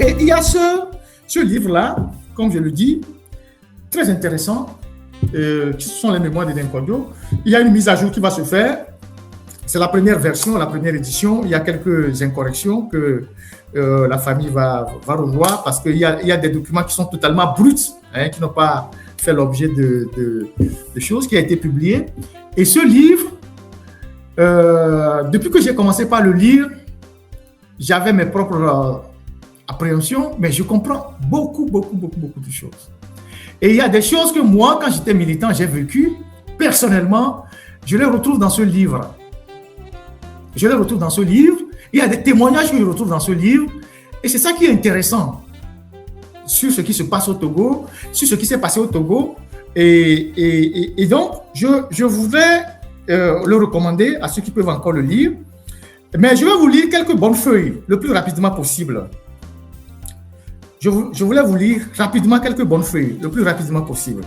Et il y a ce livre-là, comme je le dis, très intéressant, qui sont les mémoires de Denkodio. Il y a une mise à jour qui va se faire. C'est la première version, la première édition. Il y a quelques incorrections que la famille va revoir parce qu'il y a des documents qui sont totalement bruts, qui n'ont pas fait l'objet de choses, qui a été publié. Et ce livre, depuis que j'ai commencé par le lire, j'avais mes propres appréhensions, mais je comprends beaucoup de choses. Et il y a des choses que moi, quand j'étais militant, j'ai vécues, personnellement, je les retrouve dans ce livre. Je les retrouve dans ce livre. Il y a des témoignages que je retrouve dans ce livre. Et c'est ça qui est intéressant sur ce qui se passe au Togo, sur ce qui s'est passé au Togo. Et donc, je voudrais le recommander à ceux qui peuvent encore le lire. Mais je vais vous lire quelques bonnes feuilles le plus rapidement possible. Je voulais vous lire rapidement quelques bonnes feuilles le plus rapidement possible.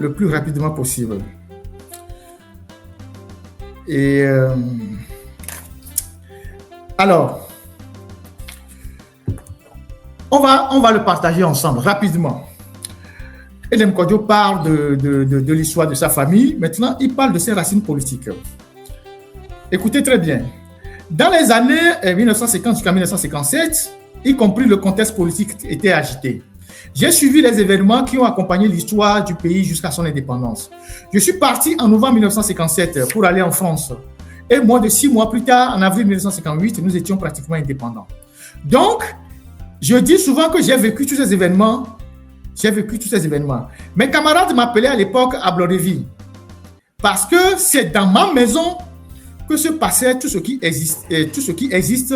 Le plus rapidement possible. Et alors, on va le partager ensemble rapidement. Edem Kodjo parle de l'histoire de sa famille. Maintenant, il parle de ses racines politiques. Écoutez très bien. Dans les années 1950 jusqu'à 1957, y compris le contexte politique était agité. J'ai suivi les événements qui ont accompagné l'histoire du pays jusqu'à son indépendance. Je suis parti en novembre 1957 pour aller en France. Et moins de 6 mois plus tard, en avril 1958, nous étions pratiquement indépendants. Donc, je dis souvent que j'ai vécu tous ces événements. Mes camarades m'appelaient à l'époque à Bloréville. Parce que c'est dans ma maison que se passait tout ce qui existe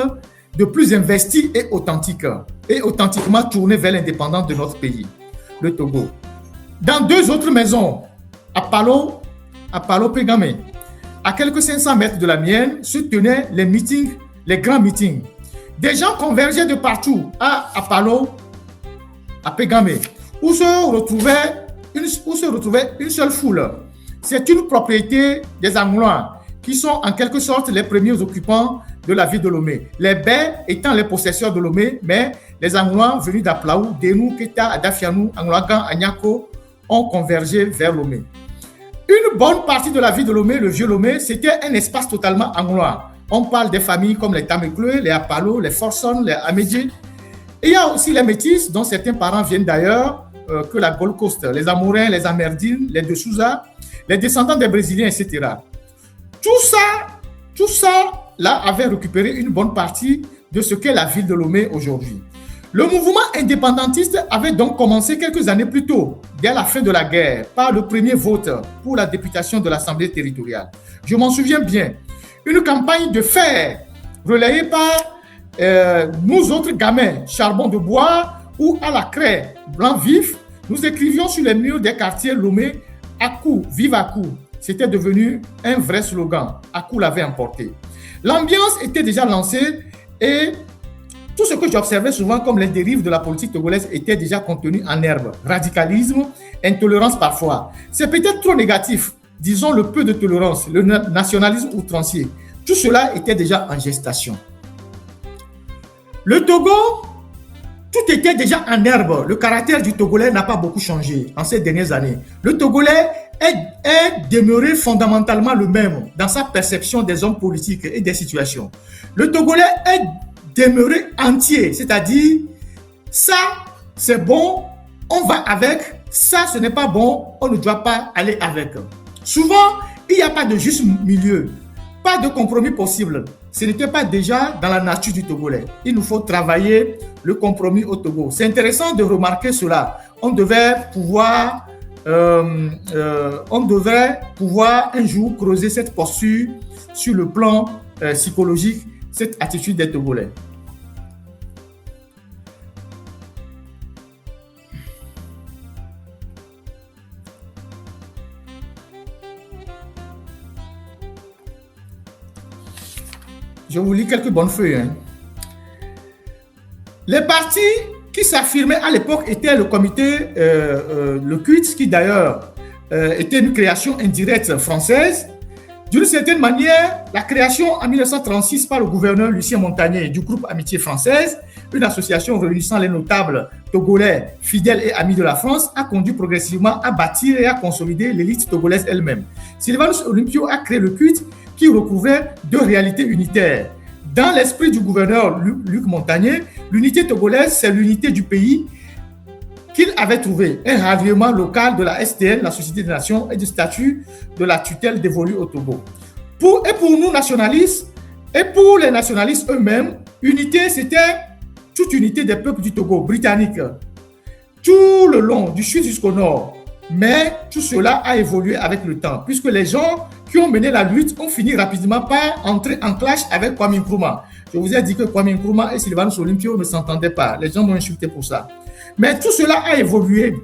de plus investi et authentique, et authentiquement tourné vers l'indépendance de notre pays, le Togo. Dans 2 autres maisons, à Palo Pégamé, à quelques 500 mètres de la mienne, se tenaient les meetings, les grands meetings. Des gens convergeaient de partout à Palo, à Pégamé, où se retrouvait une seule foule. C'est une propriété des Anglois, qui sont en quelque sorte les premiers occupants de la ville de Lomé. Les Bais étant les possesseurs de Lomé, mais les Anglois venus d'Aplaou, Denou, Keta, Adafianou, Angloagan, Agnako ont convergé vers Lomé. Une bonne partie de la ville de Lomé, le vieux Lomé, c'était un espace totalement anglois. On parle des familles comme les Tamekleu, les Apalo, les Forson, les Amédji. Et il y a aussi les Métis, dont certains parents viennent d'ailleurs que la Gold Coast, les Amourins, les Amerdines, les De Souza, les descendants des Brésiliens, etc. Tout ça, là, avait récupéré une bonne partie de ce qu'est la ville de Lomé aujourd'hui. Le mouvement indépendantiste avait donc commencé quelques années plus tôt, dès la fin de la guerre, par le premier vote pour la députation de l'Assemblée territoriale. Je m'en souviens bien. Une campagne de fer relayée par nous autres gamins, charbon de bois ou à la craie, blanc vif, nous écrivions sur les murs des quartiers Lomé « Akou, vive Akou ». C'était devenu un vrai slogan. Akou l'avait emporté. L'ambiance était déjà lancée et tout ce que j'observais souvent comme les dérives de la politique togolaise était déjà contenu en herbe. Radicalisme, intolérance parfois. C'est peut-être trop négatif. Disons le peu de tolérance, le nationalisme outrancier. Tout cela était déjà en gestation. Le Togo, tout était déjà en herbe. Le caractère du Togolais n'a pas beaucoup changé en ces dernières années. Le Togolais est demeuré fondamentalement le même dans sa perception des hommes politiques et des situations. Le Togolais est demeuré entier, c'est-à-dire ça c'est bon, on va avec, ça ce n'est pas bon, on ne doit pas aller avec. Souvent, il n'y a pas de juste milieu, pas de compromis possible. Ce n'était pas déjà dans la nature du Togolais. Il nous faut travailler le compromis au Togo. C'est intéressant de remarquer cela. On devrait pouvoir un jour creuser cette posture sur le plan psychologique, cette attitude des Togolais. Je vous lis quelques bonnes feuilles. Les partis qui s'affirmaient à l'époque étaient le comité, le CUT, qui d'ailleurs était une création indirecte française. D'une certaine manière, la création en 1936 par le gouverneur Lucien Montagnier du groupe Amitié Française, une association réunissant les notables togolais fidèles et amis de la France, a conduit progressivement à bâtir et à consolider l'élite togolaise elle-même. Sylvanus Olympio a créé le culte qui recouvrait deux réalités unitaires. Dans l'esprit du gouverneur Luc Montagnier, l'unité togolaise, c'est l'unité du pays qu'il avait trouvé, un ralliement local de la STN, la Société des Nations, et du statut de la tutelle dévolue au Togo. Pour nous nationalistes, et pour les nationalistes eux-mêmes, unité, c'était toute unité des peuples du Togo, britannique, tout le long, du sud jusqu'au nord. Mais tout cela a évolué avec le temps, puisque les gens qui ont mené la lutte ont fini rapidement par entrer en clash avec Kwame Nkrumah. Je vous ai dit que Kwame Nkrumah et Sylvanus Olympio ne s'entendaient pas. Les gens m'ont insulté pour ça. Mais tout cela a évolué.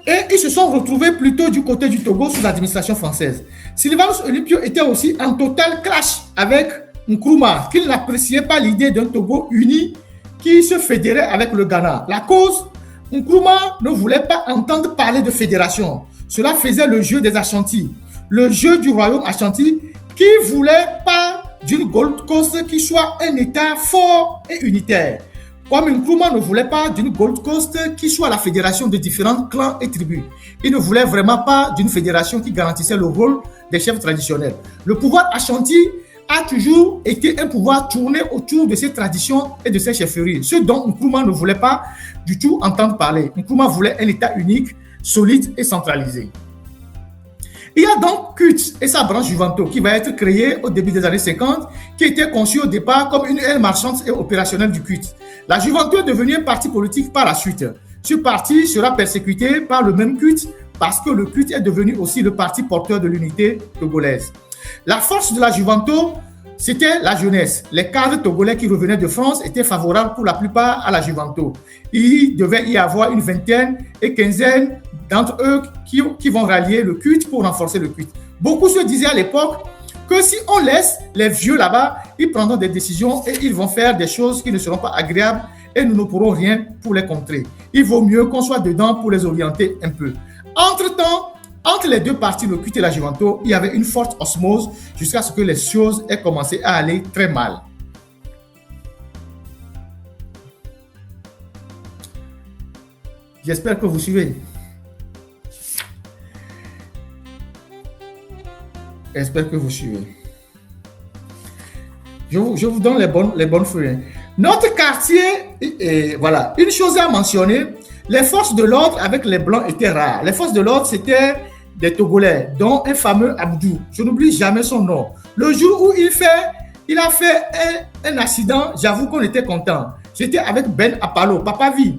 Et ils se sont retrouvés plutôt du côté du Togo sous l'administration française. Sylvanus Olympio était aussi en total clash avec Nkrumah, qui n'appréciait pas l'idée d'un Togo uni qui se fédérait avec le Ghana. La cause, Nkrumah ne voulait pas entendre parler de fédération. Cela faisait le jeu des Ashanti, le jeu du royaume Ashanti, qui ne voulait pas d'une Gold Coast qui soit un État fort et unitaire. Kwame Nkrumah ne voulait pas d'une Gold Coast qui soit la fédération de différents clans et tribus. Il ne voulait vraiment pas d'une fédération qui garantissait le rôle des chefs traditionnels. Le pouvoir Ashanti a toujours été un pouvoir tourné autour de ses traditions et de ses chefferies, ce dont Nkrumah ne voulait pas du tout entendre parler. Nkrumah voulait un État unique, solide et centralisé. Il y a donc CUT et sa branche Juvanto qui va être créée au début des années 50, qui était conçue au départ comme une aile marchande et opérationnelle du CUT. La Juvanto est devenue un parti politique par la suite. Ce parti sera persécuté par le même CUT parce que le CUT est devenu aussi le parti porteur de l'unité togolaise. La force de la Juvanto, c'était la jeunesse. Les cadres togolais qui revenaient de France étaient favorables pour la plupart à la Juvanto. Il devait y avoir une vingtaine et quinzaine d'entre eux qui vont rallier le culte pour renforcer le culte. Beaucoup se disaient à l'époque que si on laisse les vieux là-bas, ils prendront des décisions et ils vont faire des choses qui ne seront pas agréables et nous ne pourrons rien pour les contrer. Il vaut mieux qu'on soit dedans pour les orienter un peu. Entre-temps, entre les deux partis, le culte et la Juvanto, il y avait une forte osmose jusqu'à ce que les choses aient commencé à aller très mal. J'espère que vous suivez. J'espère que vous suivez. Je vous donne les bonnes feuilles. Notre quartier, voilà, une chose à mentionner, les forces de l'ordre avec les Blancs étaient rares. Les forces de l'ordre, c'était des Togolais, dont un fameux Abdou. Je n'oublie jamais son nom. Le jour où il a fait un accident, j'avoue qu'on était content. J'étais avec Ben Apalo, Papa Vie,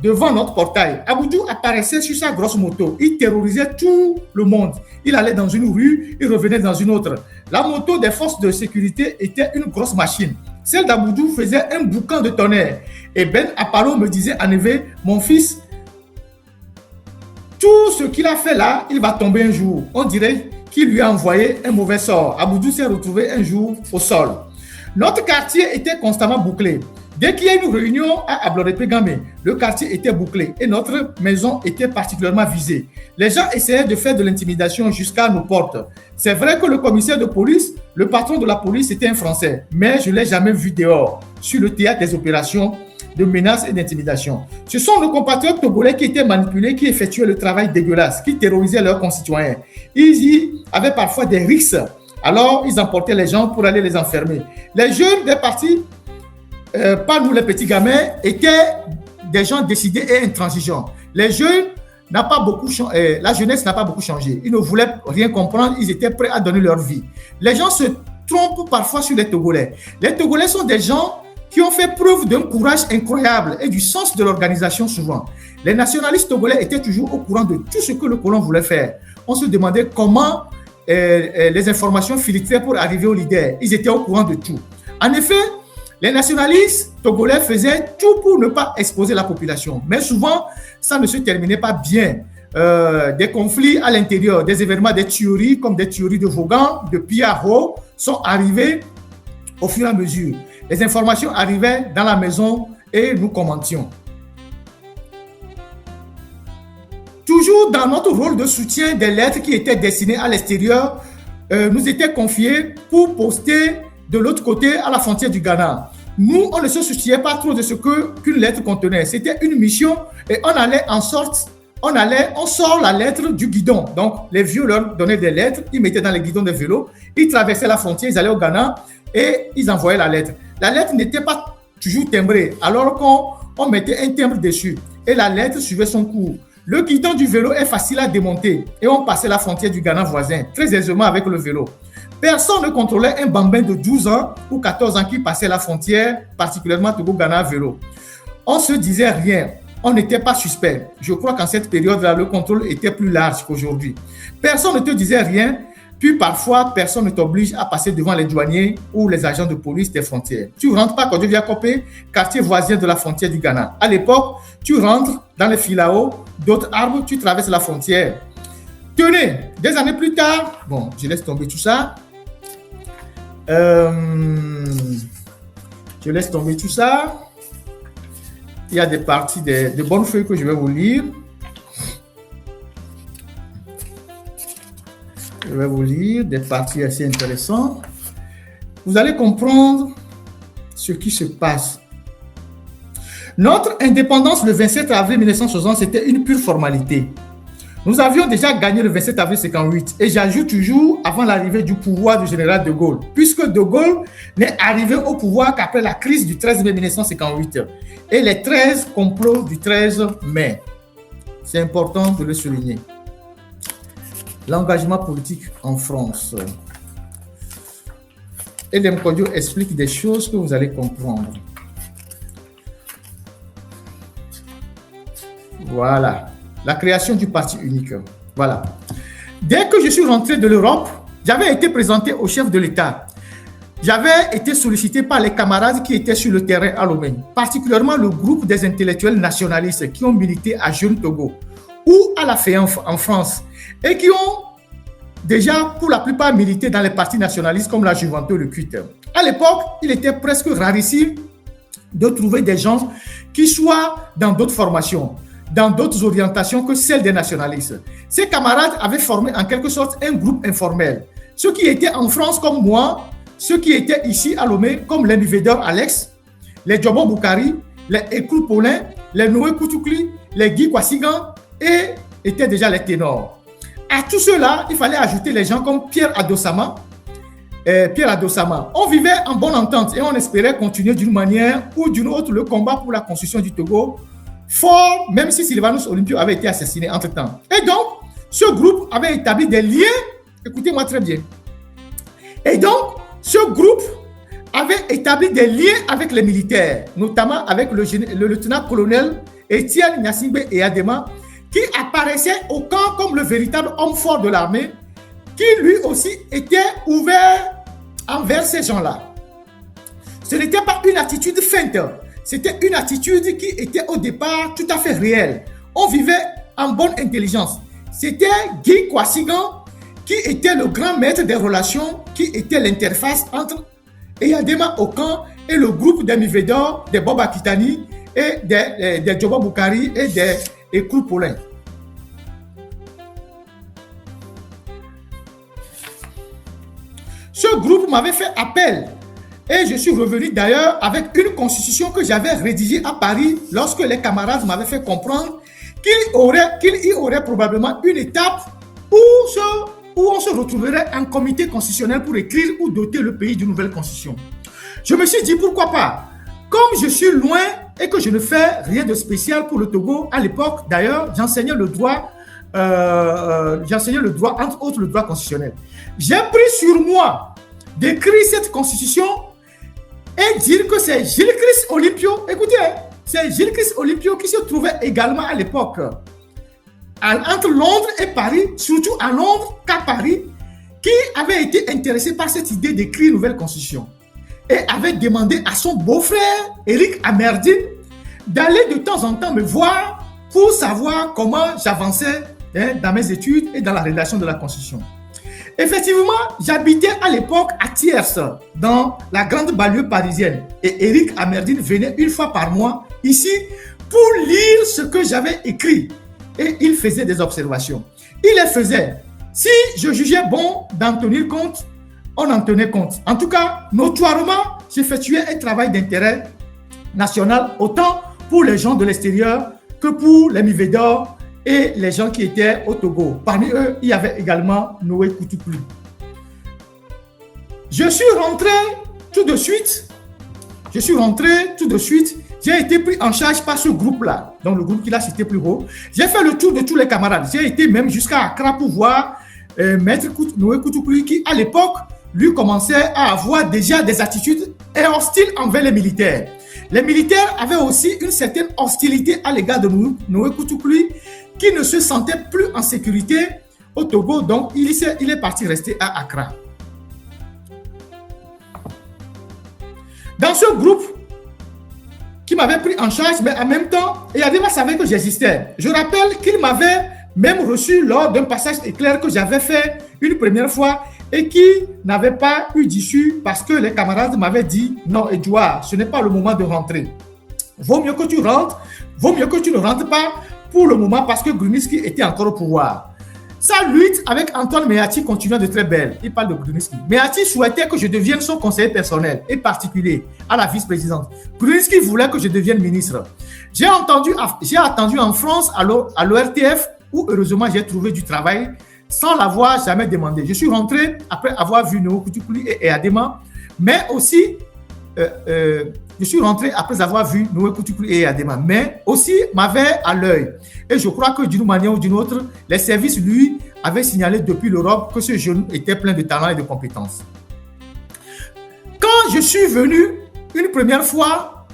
devant notre portail. Abdou apparaissait sur sa grosse moto. Il terrorisait tout le monde. Il allait dans une rue, il revenait dans une autre. La moto des forces de sécurité était une grosse machine. Celle d'Aboudou faisait un boucan de tonnerre. Et Ben Apalo me disait en effet, mon fils, tout ce qu'il a fait là, il va tomber un jour. On dirait qu'il lui a envoyé un mauvais sort. Aboudou s'est retrouvé un jour au sol. Notre quartier était constamment bouclé. Dès qu'il y a une réunion à Abloré-Pégamé, le quartier était bouclé et notre maison était particulièrement visée. Les gens essayaient de faire de l'intimidation jusqu'à nos portes. C'est vrai que le commissaire de police, le patron de la police, était un Français, mais je ne l'ai jamais vu dehors, sur le théâtre des opérations de menaces et d'intimidation. Ce sont nos compatriotes togolais qui étaient manipulés, qui effectuaient le travail dégueulasse, qui terrorisaient leurs concitoyens. Ils y avaient parfois des rixes, alors ils emportaient les gens pour aller les enfermer. Les jeunes des partis, pas nous les petits gamins, étaient des gens décidés et intransigeants. Les jeunes n'ont pas beaucoup changé, la jeunesse n'a pas beaucoup changé. Ils ne voulaient rien comprendre, ils étaient prêts à donner leur vie. Les gens se trompent parfois sur les Togolais. Les Togolais sont des gens qui ont fait preuve d'un courage incroyable et du sens de l'organisation souvent. Les nationalistes togolais étaient toujours au courant de tout ce que le colon voulait faire. On se demandait comment les informations filtraient pour arriver aux leaders. Ils étaient au courant de tout. En effet, les nationalistes togolais faisaient tout pour ne pas exposer la population. Mais souvent, ça ne se terminait pas bien. Des conflits à l'intérieur, des événements, des tueries, comme des tueries de Vaughan, de Piaro, sont arrivés au fur et à mesure. Les informations arrivaient dans la maison et nous commentions. Toujours dans notre rôle de soutien, des lettres qui étaient destinées à l'extérieur nous étaient confiées pour poster de l'autre côté à la frontière du Ghana. Nous, on ne se souciait pas trop de ce qu'une lettre contenait. C'était une mission et on sort la lettre du guidon. Donc, les vieux leur donnaient des lettres, ils mettaient dans les guidons des vélos, ils traversaient la frontière, ils allaient au Ghana et ils envoyaient la lettre. La lettre n'était pas toujours timbrée, alors qu'on mettait un timbre dessus et la lettre suivait son cours. Le guidon du vélo est facile à démonter et on passait la frontière du Ghana voisin très aisément avec le vélo. Personne ne contrôlait un bambin de 12 ans ou 14 ans qui passait la frontière, particulièrement Togo-Ghana à vélo. On ne se disait rien, on n'était pas suspect. Je crois qu'en cette période-là, le contrôle était plus large qu'aujourd'hui. Personne ne te disait rien, puis parfois, personne ne t'oblige à passer devant les douaniers ou les agents de police des frontières. Tu ne rentres pas quand tu viens Kopé, quartier voisin de la frontière du Ghana. À l'époque, tu rentres dans les filao d'autres arbres, tu traverses la frontière. Tenez, des années plus tard, bon, je laisse tomber tout ça. Je laisse tomber tout ça. Il y a des parties de bonnes feuilles que je vais vous lire. Je vais vous lire des parties assez intéressantes. Vous allez comprendre ce qui se passe. Notre indépendance le 27 avril 1960, c'était une pure formalité. Nous avions déjà gagné le 27 avril 1958 et j'ajoute toujours avant l'arrivée du pouvoir du général de Gaulle, puisque de Gaulle n'est arrivé au pouvoir qu'après la crise du 13 mai 1958 et les 13 complots du 13 mai. C'est important de le souligner. L'engagement politique en France. Edem Kodio explique des choses que vous allez comprendre. Voilà. La création du parti unique. Voilà. Dès que je suis rentré de l'Europe, j'avais été présenté au chef de l'État. J'avais été sollicité par les camarades qui étaient sur le terrain à Lomé, particulièrement le groupe des intellectuels nationalistes qui ont milité à Jeune Togo ou à la FEANF en France et qui ont déjà pour la plupart milité dans les partis nationalistes comme la Juventus, le CUT. À l'époque, il était presque rarissime de trouver des gens qui soient dans d'autres formations, dans d'autres orientations que celles des nationalistes. Ces camarades avaient formé en quelque sorte un groupe informel. Ceux qui étaient en France comme moi, ceux qui étaient ici à Lomé comme l'individueur Alex, les Djobo Boukari, les Ekul Paulin, les Noé Koutoukli, les Guy Kwasigan et étaient déjà les ténors. À tout cela, il fallait ajouter les gens comme Pierre Adosama. On vivait en bonne entente et on espérait continuer d'une manière ou d'une autre le combat pour la construction du Togo fort, même si Sylvanus Olympio avait été assassiné entre-temps. Et donc, ce groupe avait établi des liens, écoutez-moi très bien, et donc, ce groupe avait établi des liens avec les militaires, notamment avec le lieutenant-colonel Etienne Nyasingbe et Adema, qui apparaissait au camp comme le véritable homme fort de l'armée, qui lui aussi était ouvert envers ces gens-là. Ce n'était pas une attitude feinte, c'était une attitude qui était au départ tout à fait réelle. On vivait en bonne intelligence. C'était Guy Kwasigan qui était le grand maître des relations, qui était l'interface entre Eyadema au camp et le groupe des Mivedor, des Bob Akitani et des Djobo Boukari et des Ekul Paulin. Ce groupe m'avait fait appel et je suis revenu d'ailleurs avec une constitution que j'avais rédigée à Paris lorsque les camarades m'avaient fait comprendre qu'il y aurait probablement une étape où on se retrouverait en comité constitutionnel pour écrire ou doter le pays d'une nouvelle constitution. Je me suis dit pourquoi pas. Comme je suis loin et que je ne fais rien de spécial pour le Togo, à l'époque d'ailleurs, j'enseignais le droit, entre autres le droit constitutionnel. J'ai pris sur moi d'écrire cette constitution et dire que c'est Gilles-Christ Olympio, écoutez, c'est Gilles-Christ Olympio qui se trouvait également à l'époque entre Londres et Paris, surtout à Londres qu'à Paris, qui avait été intéressé par cette idée d'écrire une nouvelle constitution et avait demandé à son beau-frère, Éric Amerdine, d'aller de temps en temps me voir pour savoir comment j'avançais dans mes études et dans la rédaction de la constitution. Effectivement, j'habitais à l'époque à Thiers, dans la grande banlieue parisienne. Et Éric Amerdine venait une fois par mois ici pour lire ce que j'avais écrit. et il faisait des observations. Il les faisait. Si je jugeais bon d'en tenir compte, on en tenait compte. En tout cas, notoirement, j'effectuais un travail d'intérêt national, autant pour les gens de l'extérieur que pour les Mivédor et les gens qui étaient au Togo. Parmi eux, il y avait également Noé Koutoupli. Je suis rentré tout de suite. J'ai été pris en charge par ce groupe-là, donc le groupe qu'il a cité plus haut. J'ai fait le tour de tous les camarades. J'ai été même jusqu'à Accra pour voir Maître Noé Koutoupli qui, à l'époque, lui commençait à avoir déjà des attitudes hostiles envers les militaires. Les militaires avaient aussi une certaine hostilité à l'égard de Noé Koutoupli qui ne se sentait plus en sécurité au Togo, donc il est parti rester à Accra. Dans ce groupe qui m'avait pris en charge, mais en même temps, Eyadema savait que j'existais. Je rappelle qu'il m'avait même reçu lors d'un passage éclair que j'avais fait une première fois et qui n'avait pas eu d'issue parce que les camarades m'avaient dit « Non, Edouard, ce n'est pas le moment de rentrer. Vaut mieux que tu rentres, vaut mieux que tu ne rentres pas pour le moment parce que Gruniski était encore au pouvoir. » Sa lutte avec Antoine Méati continuait de très belle. Il parle de Gruniski. Méati souhaitait que je devienne son conseiller personnel et particulier à la vice-présidente. Gruniski voulait que je devienne ministre. J'ai attendu en France à l'ORTF où heureusement j'ai trouvé du travail sans l'avoir jamais demandé. Je suis rentré après avoir vu Noé Koutoupli et Eyadema, mais aussi je suis rentré après avoir vu Noé Koutoupli et Eyadema, mais aussi m'avait à l'œil. Et je crois que d'une manière ou d'une autre, les services, lui, avaient signalé depuis l'Europe que ce jeune était plein de talent et de compétences. Quand je suis venu une première fois,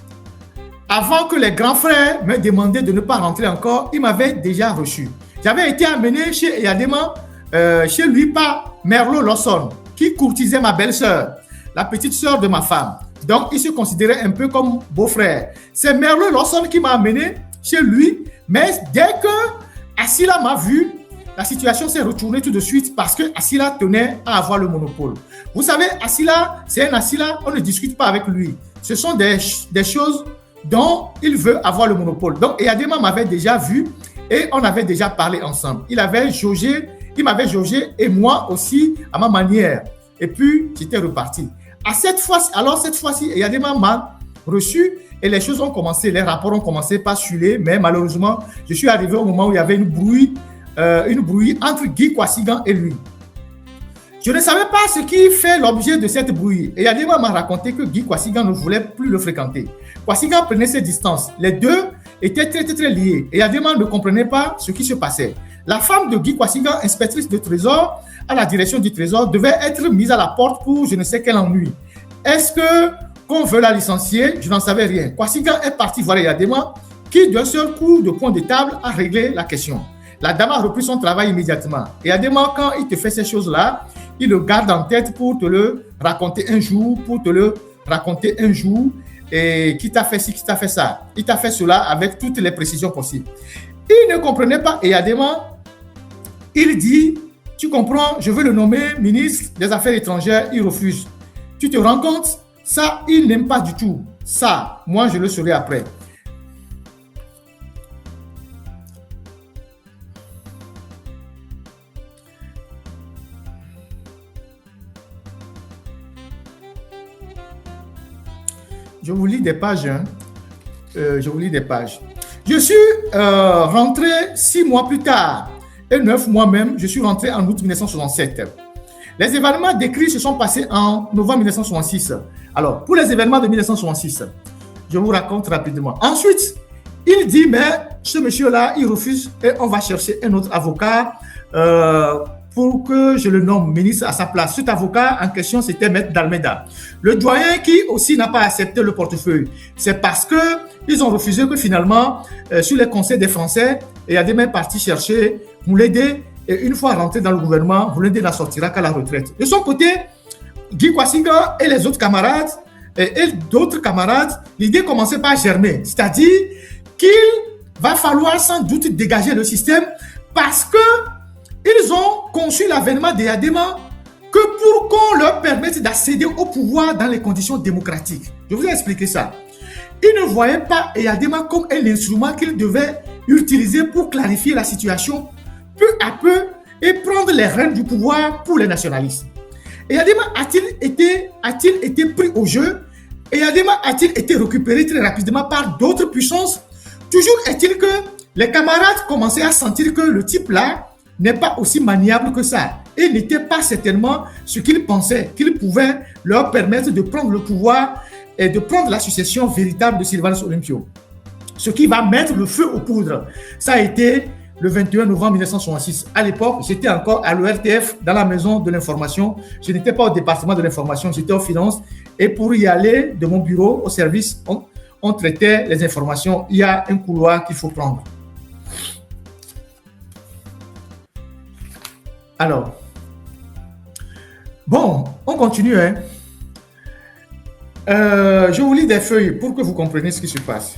avant que les grands frères me demandaient de ne pas rentrer encore, il m'avait déjà reçu. J'avais été amené chez Eyadema, chez lui par Merlo Lawson, qui courtisait ma belle-sœur, la petite sœur de ma femme. Donc, il se considérait un peu comme beau-frère. C'est Merlo Lawson qui m'a amené chez lui, mais dès que Assila m'a vu, la situation s'est retournée tout de suite parce que Assila tenait à avoir le monopole. Vous savez, Assila, c'est un Assila, on ne discute pas avec lui. Ce sont des choses dont il veut avoir le monopole. Donc, Eyadema m'avait déjà vu et on avait déjà parlé ensemble. Il m'avait jaugé et moi aussi à ma manière. Et puis, j'étais reparti. Cette fois-ci, Eyadema m'a reçu et les choses ont commencé, les rapports ont commencé par suivre, mais malheureusement, je suis arrivé au moment où il y avait une brouille entre Guy Kwasigan et lui. Je ne savais pas ce qui fait l'objet de cette brouille. Et Eyadema m'a raconté que Guy Kwasigan ne voulait plus le fréquenter. Kwasigan prenait ses distances. Les deux étaient très, très, très liés. Et Eyadema ne comprenait pas ce qui se passait. La femme de Guy Kwasigan, inspectrice de trésor à la direction du trésor, devait être mise à la porte pour je ne sais quel ennui. Est-ce qu'on veut la licencier? Je n'en savais rien. Kwasigan est parti voir Eyadema qui, d'un seul coup de poing de table, a réglé la question. La dame a repris son travail immédiatement. Eyadema, quand il te fait ces choses-là, il le garde en tête pour te le raconter un jour, et qui t'a fait ci, qui t'a fait ça. Il t'a fait cela avec toutes les précisions possibles. Il ne comprenait pas Eyadema. Il dit, tu comprends, je veux le nommer ministre des Affaires étrangères, il refuse. Tu te rends compte? Ça, il n'aime pas du tout. Ça, moi, je le saurai après. Je vous lis des pages. Je suis rentré 6 mois plus tard et 9 mois même. Je suis rentré en août 1967. Les événements décrits se sont passés en novembre 1966. Alors, pour les événements de 1966, je vous raconte rapidement. Ensuite, il dit, mais ce monsieur-là, il refuse et on va chercher un autre avocat pour que je le nomme ministre à sa place. Cet avocat en question, c'était Maître Dalmeda. Le doyen qui aussi n'a pas accepté le portefeuille. C'est parce qu'ils ont refusé que finalement, sur les conseils des Français, Eyadema est parti chercher Moulédé. Et une fois rentré dans le gouvernement, Moulédé n'en sortira qu'à la retraite. De son côté, Guy Kwasigan et les autres camarades, et d'autres camarades, l'idée commençait par germer. C'est-à-dire qu'il va falloir sans doute dégager le système parce que ils ont conçu l'avènement d'Eyadema que pour qu'on leur permette d'accéder au pouvoir dans les conditions démocratiques. Je vous ai expliqué ça. Ils ne voyaient pas Eyadema comme un instrument qu'ils devaient utilisé pour clarifier la situation peu à peu et prendre les rênes du pouvoir pour les nationalistes. Eyadema a-t-il été pris au jeu? Eyadema a-t-il été récupéré très rapidement par d'autres puissances? Toujours est-il que les camarades commençaient à sentir que le type-là n'est pas aussi maniable que ça et n'était pas certainement ce qu'ils pensaient qu'il pouvait leur permettre de prendre le pouvoir et de prendre la succession véritable de Sylvanus Olympio. Ce qui va mettre le feu aux poudres. Ça a été le 21 novembre 1966. À l'époque, j'étais encore à l'ORTF, dans la maison de l'information. Je n'étais pas au département de l'information, j'étais aux finances. Et pour y aller de mon bureau au service, on traitait les informations. Il y a un couloir qu'il faut prendre. Alors, bon, on continue. Je vous lis des feuilles pour que vous compreniez ce qui se passe.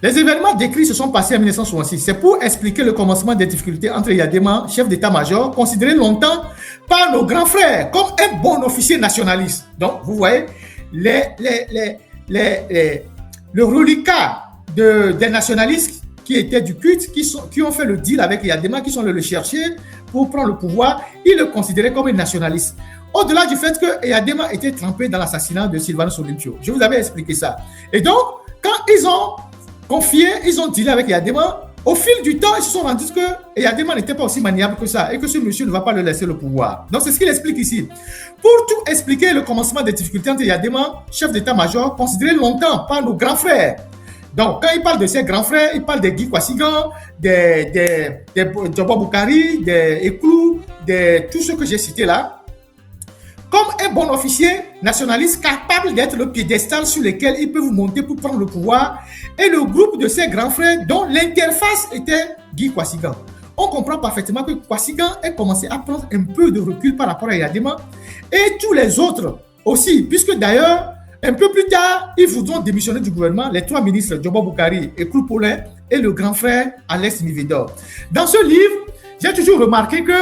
Les événements décrits se sont passés en 1966. C'est pour expliquer le commencement des difficultés entre Eyadema, chef d'état-major, considéré longtemps par nos grands frères comme un bon officier nationaliste. Donc, vous voyez, le reliquat des nationalistes qui étaient du culte, qui ont fait le deal avec Eyadema, qui sont allés le chercher pour prendre le pouvoir, ils le considéraient comme un nationaliste. Au-delà du fait que Eyadema était trempé dans l'assassinat de Sylvanus Olympio. Je vous avais expliqué ça. Et donc, quand ils ont confié, ils ont dealé avec Eyadema. Au fil du temps, ils se sont rendus que Eyadema n'était pas aussi maniable que ça et que ce monsieur ne va pas leur laisser le pouvoir. Donc, c'est ce qu'il explique ici. Pour tout expliquer le commencement des difficultés entre Eyadema, chef d'état-major, considéré longtemps par nos grands frères. Donc, quand il parle de ses grands frères, il parle des Guy Kwasigan, des Djobo Boukari, des Eklou, de tout ce que j'ai cité là. Comme un bon officier nationaliste capable d'être le piédestal sur lequel il peut vous monter pour prendre le pouvoir, et le groupe de ses grands frères dont l'interface était Guy Kwasigan. On comprend parfaitement que Kwasigan a commencé à prendre un peu de recul par rapport à Eyadema et tous les autres aussi, puisque d'ailleurs, un peu plus tard, ils voudront démissionner du gouvernement, les trois ministres, Djobo Boukari, Eklou Paulin et le grand frère Alex Mivedor. Dans ce livre, j'ai toujours remarqué que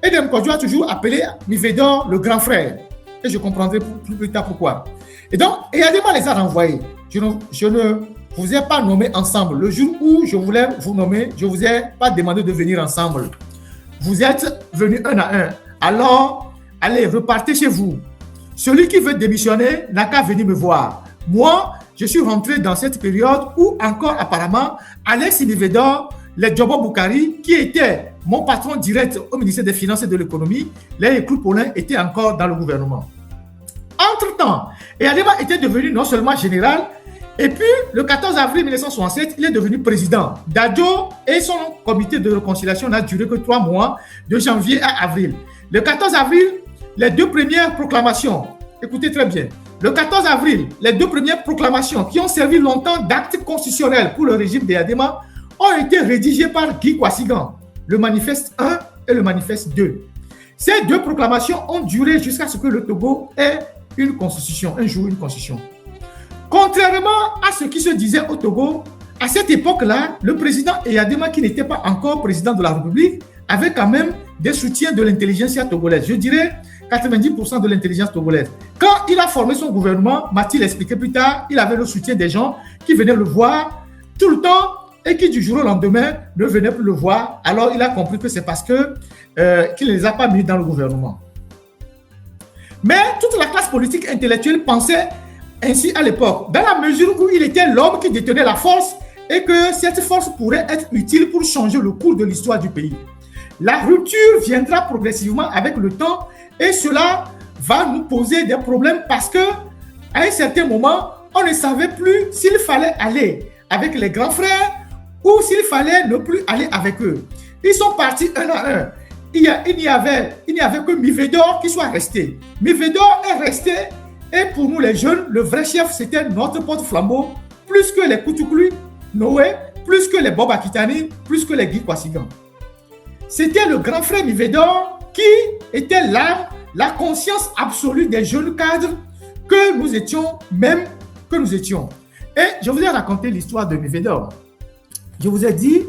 Edem Kodjo a toujours appelé Mivedor le grand frère. Et je comprendrai plus tard pourquoi. Et donc, Eyadema les a renvoyés. Je ne vous ai pas nommé ensemble. Le jour où je voulais vous nommer, je ne vous ai pas demandé de venir ensemble. Vous êtes venus un à un. Alors, allez, repartez chez vous. Celui qui veut démissionner n'a qu'à venir me voir. Moi, je suis rentré dans cette période où encore apparemment, Alex Mivedor, les Djobo Boukari, qui était mon patron direct au ministère des Finances et de l'Économie, les Eklou Paulin étaient encore dans le gouvernement. Entre-temps, Eyadema était devenu non seulement général, et puis le 14 avril 1967, il est devenu président. Dadjo et son comité de réconciliation n'a duré que 3 mois, de janvier à avril. Le 14 avril, les deux premières proclamations, écoutez très bien, le 14 avril, les deux premières proclamations qui ont servi longtemps d'acte constitutionnel pour le régime d'Eyadema ont été rédigées par Guy Kwasigan, le manifeste 1 et le manifeste 2. Ces deux proclamations ont duré jusqu'à ce que le Togo ait une constitution, un jour une constitution. Contrairement à ce qui se disait au Togo, à cette époque-là, le président Eyadema, qui n'était pas encore président de la République, avait quand même des soutiens de l'intelligentsia togolaise. Je dirais 90% de l'intelligence togolaise. Quand il a formé son gouvernement, m'a-t-il expliqué plus tard, il avait le soutien des gens qui venaient le voir tout le temps et qui du jour au lendemain ne venaient plus le voir. Alors il a compris que c'est parce que qu'il ne les a pas mis dans le gouvernement. Mais toute la classe politique intellectuelle pensait ainsi à l'époque, dans la mesure où il était l'homme qui détenait la force et que cette force pourrait être utile pour changer le cours de l'histoire du pays. La rupture viendra progressivement avec le temps et cela va nous poser des problèmes parce que à un certain moment, on ne savait plus s'il fallait aller avec les grands frères ou s'il fallait ne plus aller avec eux. Ils sont partis un à un. Il n'y avait que Mivedor qui soit resté. Mivedor est resté et pour nous les jeunes, le vrai chef c'était notre porte-flambeau, plus que les Koutouklu, Noé, plus que les Bob Akitani, plus que les Guy Kwasigan. C'était le grand frère Mivedor qui était l'âme, la conscience absolue des jeunes cadres que nous étions, même que nous étions. Et je vous ai raconté l'histoire de Mivedor. Je vous ai dit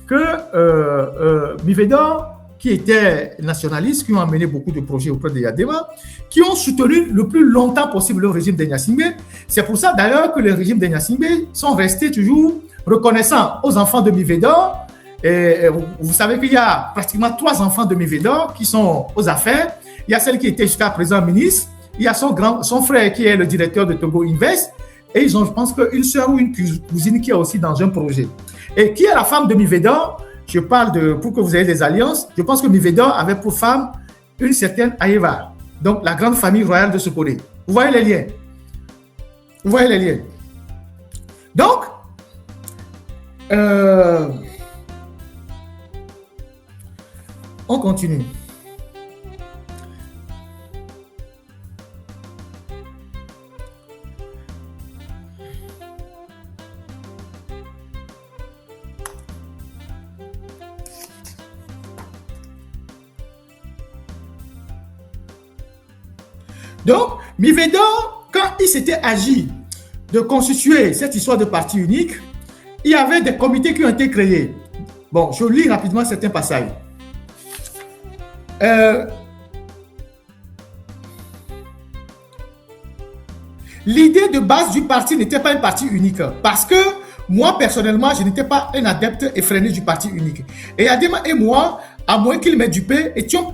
que Mivedor, qui étaient nationalistes, qui ont amené beaucoup de projets auprès de Yadema, qui ont soutenu le plus longtemps possible le régime de Gnassingbé. C'est pour ça d'ailleurs que le régime de Gnassingbé sont restés toujours reconnaissants aux enfants de Mivedor. Et vous savez qu'il y a pratiquement 3 enfants de Mivedor qui sont aux affaires. Il y a celle qui était jusqu'à présent ministre. Il y a son frère qui est le directeur de Togo Invest. Et ils ont, je pense, une soeur ou une cousine qui est aussi dans un projet. Et qui est la femme de Mivedor? Je parle pour que vous ayez des alliances. Je pense que Mivedor avait pour femme une certaine Aïeva. Donc, la grande famille royale de Sokone. Vous voyez les liens? Vous voyez les liens? Donc, on continue. Donc, Mivedor, quand il s'était agi de constituer cette histoire de parti unique, il y avait des comités qui ont été créés. Bon, je lis rapidement certains passages. L'idée de base du parti n'était pas un parti unique parce que moi, personnellement, je n'étais pas un adepte effréné du parti unique. Et Adema et moi, à moins qu'il m'ait dupé, étions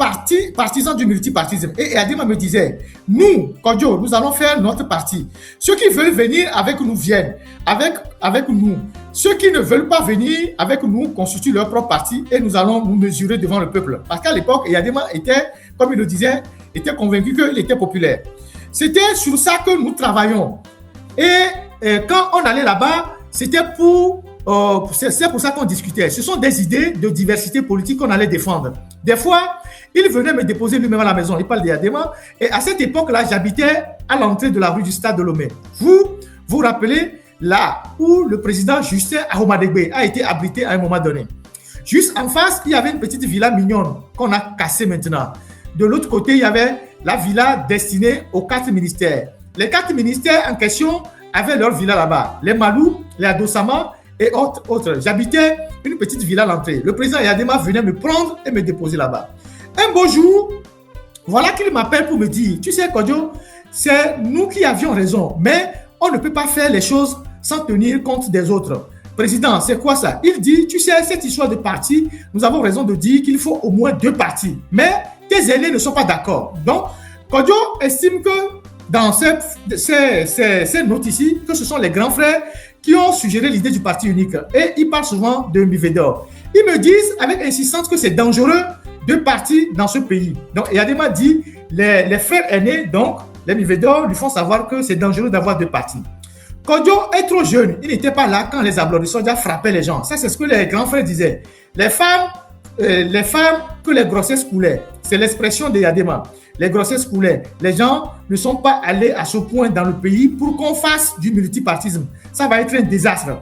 partisans du multipartisme. Et Adema me disait, nous, Kodjo, nous allons faire notre parti. Ceux qui veulent venir avec nous viennent, avec nous. Ceux qui ne veulent pas venir avec nous constituent leur propre parti et nous allons nous mesurer devant le peuple. Parce qu'à l'époque, Adema était, comme il le disait, était convaincu qu'il était populaire. C'était sur ça que nous travaillons. Et quand on allait là-bas, c'était c'est pour ça qu'on discutait. Ce sont des idées de diversité politique qu'on allait défendre. Des fois, il venait me déposer lui-même à la maison. Il parle d'Yadema. Et à cette époque-là, j'habitais à l'entrée de la rue du Stade de Lomé. Vous vous rappelez là où le président Justin Ahomadegbe a été abrité à un moment donné. Juste en face, il y avait une petite villa mignonne qu'on a cassée maintenant. De l'autre côté, il y avait la villa destinée aux 4 ministères. Les 4 ministères en question avaient leur villa là-bas. Les Malou, les Adosama et autres. J'habitais une petite villa à l'entrée. Le président Yadema venait me prendre et me déposer là-bas. Un beau jour, voilà qu'il m'appelle pour me dire, tu sais Kodjo, c'est nous qui avions raison, mais on ne peut pas faire les choses sans tenir compte des autres. Président, c'est quoi ça? Il dit, tu sais, cette histoire de parti, nous avons raison de dire qu'il faut au moins 2 partis. Mais tes aînés ne sont pas d'accord. Donc, Kodjo estime que dans ces notes ici, que ce sont les grands frères qui ont suggéré l'idée du parti unique. Et ils parlent souvent de Mivedor. Ils me disent avec insistance que c'est dangereux 2 partis dans ce pays. Donc, Yadema dit, les frères aînés, donc les Mivedor, lui font savoir que c'est dangereux d'avoir 2 partis. Kodjo est trop jeune. Il n'était pas là quand les applaudissements frappaient les gens. Ça, c'est ce que les grands frères disaient. Les femmes que les grossesses coulaient. C'est l'expression de Yadema. Les grossesses coulaient. Les gens ne sont pas allés à ce point dans le pays pour qu'on fasse du multipartisme. Ça va être un désastre.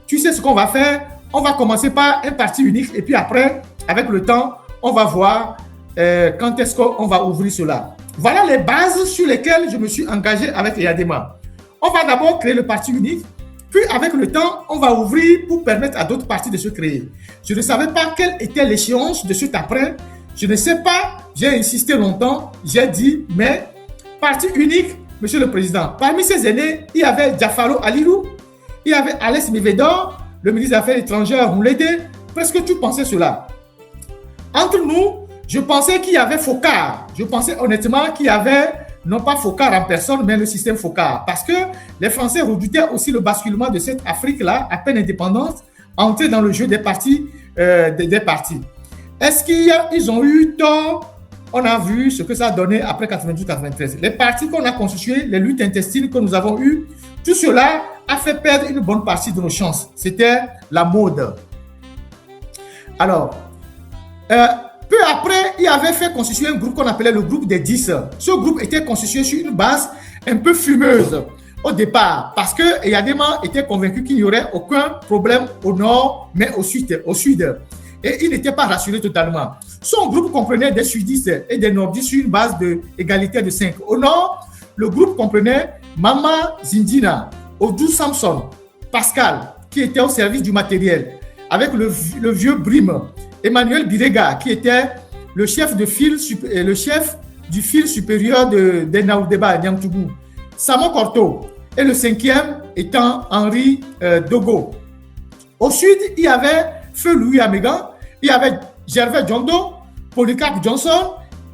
Tu sais ce qu'on va faire? On va commencer par un parti unique et puis après, avec le temps, on va voir quand est-ce qu'on va ouvrir cela. Voilà les bases sur lesquelles je me suis engagé avec Yadema. On va d'abord créer le parti unique, puis avec le temps, on va ouvrir pour permettre à d'autres partis de se créer. Je ne savais pas quelle était l'échéance de suite après. Je ne sais pas, j'ai insisté longtemps, j'ai dit, mais parti unique, monsieur le président. Parmi ces aînés, il y avait Diafaro Alilou, il y avait Alex Mivedor, le ministre des Affaires étrangères, Moulede, presque tout pensait cela. Entre nous, je pensais qu'il y avait Focard. Je pensais honnêtement qu'il y avait, non pas Focard en personne, mais le système Focard. Parce que les Français redoutaient aussi le basculement de cette Afrique-là, à peine indépendante, entrer dans le jeu des partis. Est-ce qu'ils ont eu tort? On a vu ce que ça a donné après 92-93. Les partis qu'on a constitués, les luttes intestines que nous avons eues, tout cela a fait perdre une bonne partie de nos chances. C'était la mode. Alors, peu après, il avait fait constituer un groupe qu'on appelait le groupe des 10. Ce groupe était constitué sur une base un peu fumeuse au départ, parce que Yadema était convaincu qu'il n'y aurait aucun problème au nord, mais au sud. Et il n'était pas rassuré totalement. Son groupe comprenait des sudistes et des nordistes sur une base d'égalité de 5. Au nord, le groupe comprenait Mama Zindina, Odou Samson, Pascal, qui était au service du matériel, avec le vieux Brime, Emmanuel Birega, qui était le chef du fil supérieur des Naoudeba, Niamtougou, Samo Korto, et le cinquième étant Henri Dogo. Au sud, il y avait Feu Louis Amégan, il y avait Gervais Djondo, Polycarpe Johnson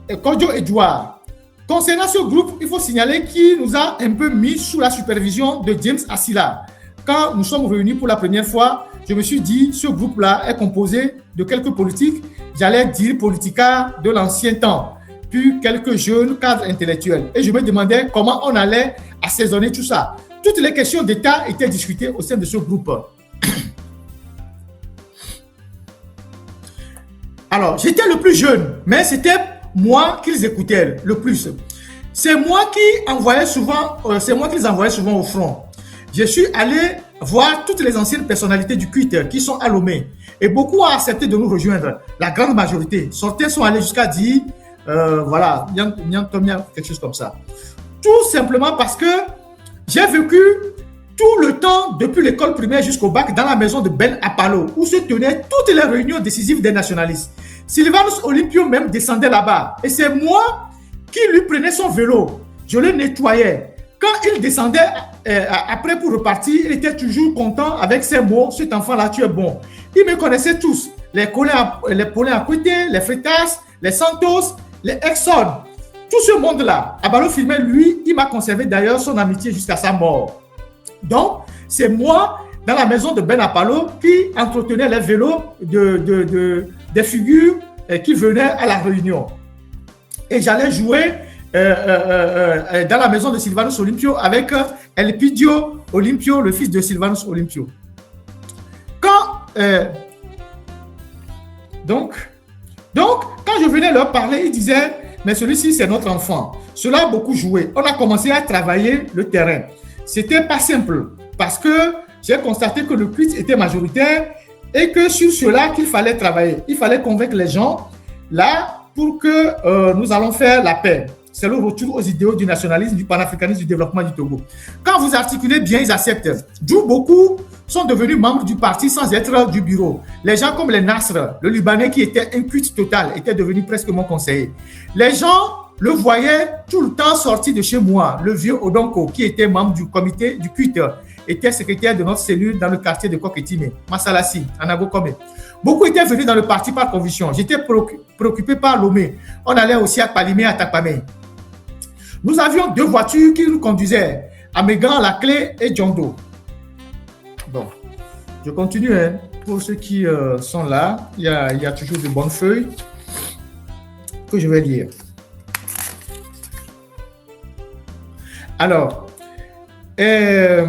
et Kodjo Edouard. Concernant ce groupe, il faut signaler qu'il nous a un peu mis sous la supervision de James Asila. Quand nous sommes réunis pour la première fois, je me suis dit, ce groupe-là est composé de quelques politiques, j'allais dire politicards de l'ancien temps, puis quelques jeunes cadres intellectuels. Et je me demandais comment on allait assaisonner tout ça. Toutes les questions d'État étaient discutées au sein de ce groupe. Alors, j'étais le plus jeune, mais c'était moi qu'ils écoutaient le plus. C'est moi qu'ils envoyaient souvent au front. Je suis allé voir toutes les anciennes personnalités du culte qui sont à Lomé. Et beaucoup ont accepté de nous rejoindre. La grande majorité. Certains sont allés jusqu'à dire, voilà, quelque chose comme ça. Tout simplement parce que j'ai vécu tout le temps, depuis l'école primaire jusqu'au bac, dans la maison de Ben Apalo, où se tenaient toutes les réunions décisives des nationalistes. Sylvanus Olympio même descendait là-bas. Et c'est moi qui lui prenais son vélo. Je le nettoyais. Quand il descendait après pour repartir, il était toujours content avec ses mots. Cet enfant-là, tu es bon. Ils me connaissaient tous. Les Paulins à côté, les Freitas, les Santos, les Exxon. Tout ce monde-là. Abalo Filmé, lui, il m'a conservé d'ailleurs son amitié jusqu'à sa mort. Donc, c'est moi, dans la maison de Ben Apalo, qui entretenais les vélos des figures qui venaient à la réunion. Et j'allais jouer dans la maison de Sylvanus Olympio avec Elpidio Olympio, le fils de Sylvanus Olympio. Donc, quand je venais leur parler, ils disaient, mais celui-ci, c'est notre enfant. Cela a beaucoup joué. On a commencé à travailler le terrain. C'était pas simple parce que j'ai constaté que le culte était majoritaire et que sur cela qu'il fallait travailler. Il fallait convaincre les gens là pour que nous allons faire la paix. C'est le retour aux idéaux du nationalisme, du panafricanisme, du développement du Togo. Quand vous articulez bien, ils acceptent. D'où beaucoup sont devenus membres du parti sans être du bureau. Les gens comme les Nasr, le Libanais qui était un culte total, était devenu presque mon conseiller. Les gens le voyaient tout le temps sorti de chez moi. Le vieux Odonko, qui était membre du comité du culte, était secrétaire de notre cellule dans le quartier de Koketime, Masalassi, Anago Kome. Beaucoup étaient venus dans le parti par conviction. J'étais préoccupé par Lomé. On allait aussi à Palimé, à Takpame. Nous avions 2 voitures qui nous conduisaient, Amégan, La Clé et Djondo. Bon, je continue. Pour ceux qui sont là, il y a toujours de bonnes feuilles que je vais lire. Alors, le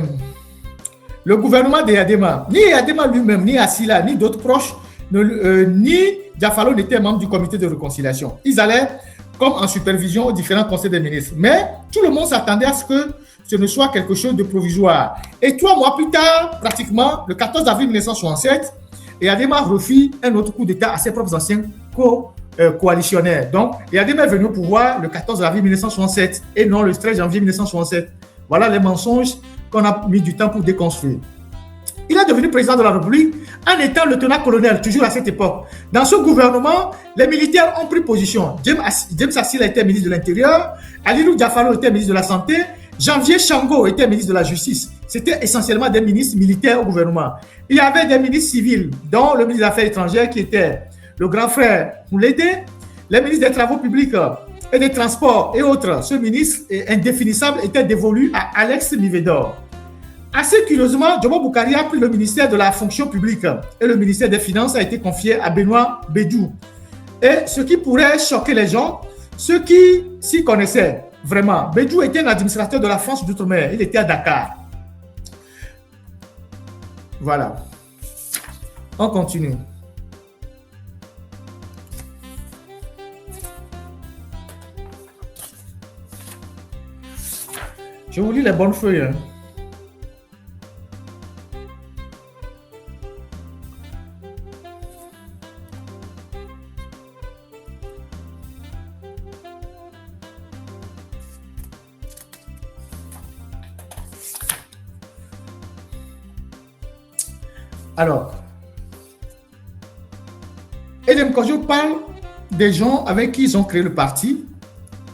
gouvernement de Yadema, ni Yadema lui-même, ni Asila, ni d'autres proches, ni Diafalo n'étaient membres du comité de réconciliation. Ils allaient comme en supervision aux différents conseils des ministres. Mais tout le monde s'attendait à ce que ce ne soit quelque chose de provisoire. Et 3 mois plus tard, pratiquement, le 14 avril 1967, Yadema refit un autre coup d'État à ses propres anciens coalitionnaires. Donc, Yadema est venu au pouvoir le 14 avril 1967 et non le 13 janvier 1967. Voilà les mensonges qu'on a mis du temps pour déconstruire. Il est devenu président de la République en étant lieutenant-colonel, toujours à cette époque. Dans ce gouvernement, les militaires ont pris position. James Assila était ministre de l'Intérieur, Alilou Diafalo était ministre de la Santé, Janvier Chango était ministre de la Justice. C'était essentiellement des ministres militaires au gouvernement. Il y avait des ministres civils, dont le ministre des Affaires étrangères qui était le grand frère Moulédé, les ministres des Travaux publics et des Transports et autres. Ce ministre indéfinissable était dévolu à Alex Mivedor. Assez curieusement, Jomo Boukari a pris le ministère de la fonction publique et le ministère des Finances a été confié à Benoît Bédou. Et ce qui pourrait choquer les gens, ceux qui s'y connaissaient vraiment, Bédou était un administrateur de la France d'outre-mer, il était à Dakar. Voilà. On continue. Je vous lis les bonnes feuilles. Alors, Edem Kojo parle des gens avec qui ils ont créé le parti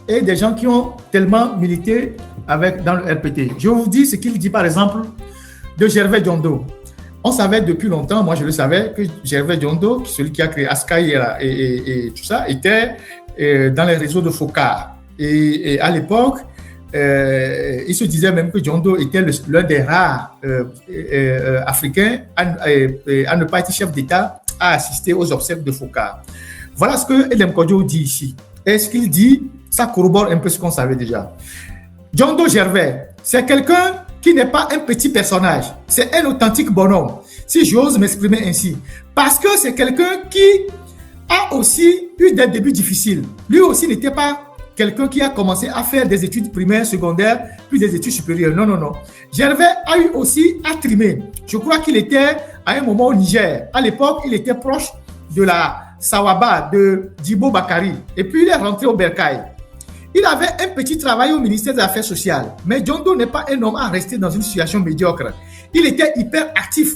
et des gens qui ont tellement milité dans le RPT. Je vous dis ce qu'il dit par exemple de Gervais Diondo. On savait depuis longtemps, moi je le savais, que Gervais Diondo, celui qui a créé Askai et tout ça, était dans les réseaux de Focard. Et à l'époque, il se disait même que Diondo était l'un des rares Africains à ne pas être chef d'État, à assister aux obsèques de Focard. Voilà ce que Elem Kodjo dit ici. Et ce qu'il dit, ça corrobore un peu ce qu'on savait déjà. Diondo Gervais, c'est quelqu'un qui n'est pas un petit personnage, c'est un authentique bonhomme, si j'ose m'exprimer ainsi. Parce que c'est quelqu'un qui a aussi eu des débuts difficiles. Lui aussi n'était pas quelqu'un qui a commencé à faire des études primaires, secondaires, puis des études supérieures. Non, non, non. Gervais a eu aussi à trimer. Je crois qu'il était à un moment au Niger. À l'époque, il était proche de la Sawaba, de Djibo Bakari. Et puis, il est rentré au Bercail. Il avait un petit travail au ministère des Affaires sociales. Mais Diondo n'est pas un homme à rester dans une situation médiocre. Il était hyper actif.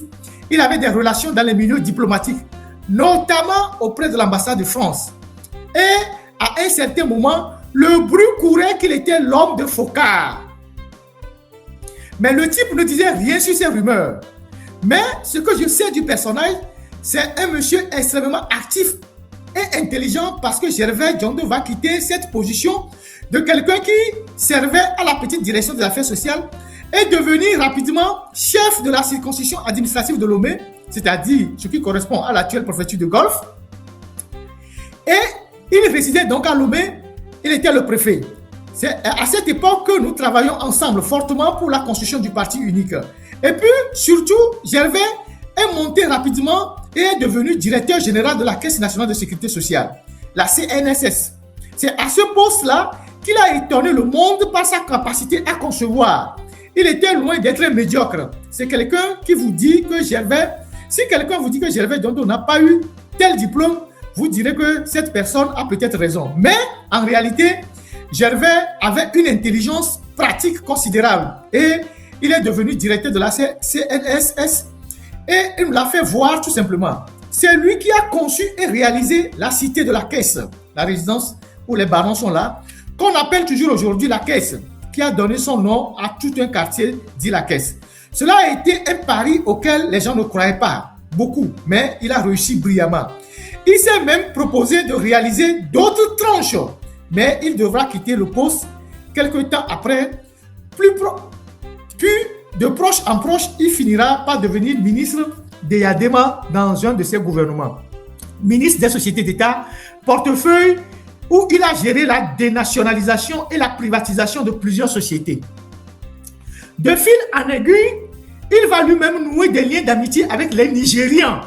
Il avait des relations dans les milieux diplomatiques, notamment auprès de l'ambassade de France. Et à un certain moment, le bruit courait qu'il était l'homme de Focard. Mais le type ne disait rien sur ces rumeurs. Mais ce que je sais du personnage, c'est un monsieur extrêmement actif et intelligent parce que Gervais Diondo va quitter cette position de quelqu'un qui servait à la petite direction des affaires sociales et devenir rapidement chef de la circonscription administrative de Lomé, c'est-à-dire ce qui correspond à l'actuelle préfecture de Golfe. Et il résidait donc à Lomé, il était le préfet. C'est à cette époque que nous travaillons ensemble fortement pour la construction du parti unique. Et puis, surtout, Gervais est monté rapidement et est devenu directeur général de la Caisse nationale de sécurité sociale, la CNSS. C'est à ce poste-là qu'il a étonné le monde par sa capacité à concevoir. Il était loin d'être médiocre. C'est quelqu'un qui vous dit que Gervais, si quelqu'un vous dit que Gervais Diondo n'a pas eu tel diplôme, vous direz que cette personne a peut-être raison. Mais en réalité, Gervais avait une intelligence pratique considérable et il est devenu directeur de la CNSS et il me l'a fait voir tout simplement. C'est lui qui a conçu et réalisé la cité de la Caisse, la résidence où les barons sont là, qu'on appelle toujours aujourd'hui la Caisse, qui a donné son nom à tout un quartier dit la Caisse. Cela a été un pari auquel les gens ne croyaient pas beaucoup, mais il a réussi brillamment. Il s'est même proposé de réaliser d'autres tranches, mais il devra quitter le poste quelque temps après. Puis de proche en proche, il finira par devenir ministre des Yadema dans un de ses gouvernements. Ministre des sociétés d'État, portefeuille où il a géré la dénationalisation et la privatisation de plusieurs sociétés. De fil en aiguille, il va lui-même nouer des liens d'amitié avec les Nigérians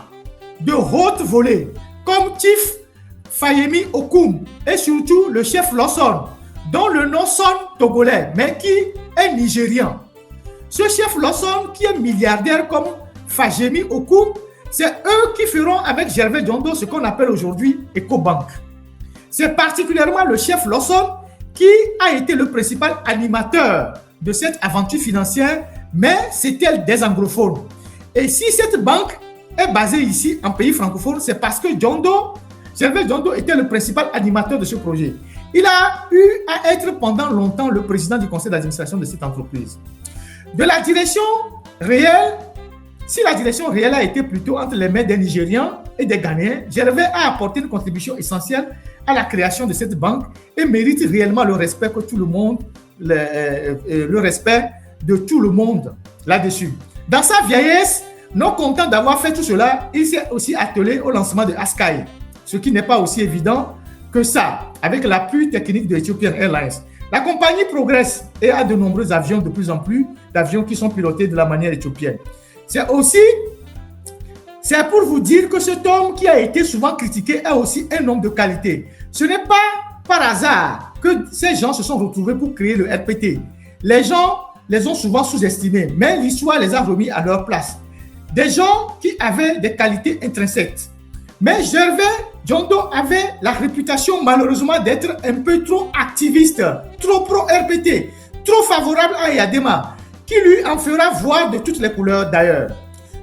de haute volée, comme Chief Fayemi Okoum et surtout le chef Lawson, dont le nom sonne togolais, mais qui est nigérian. Ce chef Lawson, qui est milliardaire comme Fayemi Okoum, c'est eux qui feront avec Gervais Diondo ce qu'on appelle aujourd'hui EcoBank. C'est particulièrement le chef Lawson qui a été le principal animateur de cette aventure financière, mais c'était des anglophones. Et si cette banque est basée ici, en pays francophone, c'est parce que Gervais Diondo était le principal animateur de ce projet. Il a eu à être pendant longtemps le président du conseil d'administration de cette entreprise. De la direction réelle, si la direction réelle a été plutôt entre les mains des Nigérians et des Ghanéens, Gervais a apporté une contribution essentielle à la création de cette banque et mérite réellement le respect que tout le monde, le respect de tout le monde là-dessus. Dans sa vieillesse, non content d'avoir fait tout cela, il s'est aussi attelé au lancement de Askai, ce qui n'est pas aussi évident que ça, avec l'appui technique de Ethiopian Airlines. La compagnie progresse et a de nombreux avions, de plus en plus d'avions qui sont pilotés de la manière éthiopienne. C'est pour vous dire que cet homme qui a été souvent critiqué est aussi un homme de qualité. Ce n'est pas par hasard que ces gens se sont retrouvés pour créer le RPT. Les gens les ont souvent sous-estimés, mais l'histoire les a remis à leur place. Des gens qui avaient des qualités intrinsèques. Mais Gervais Diondo avait la réputation malheureusement d'être un peu trop activiste, trop pro-RPT, trop favorable à Yadema, qui lui en fera voir de toutes les couleurs d'ailleurs.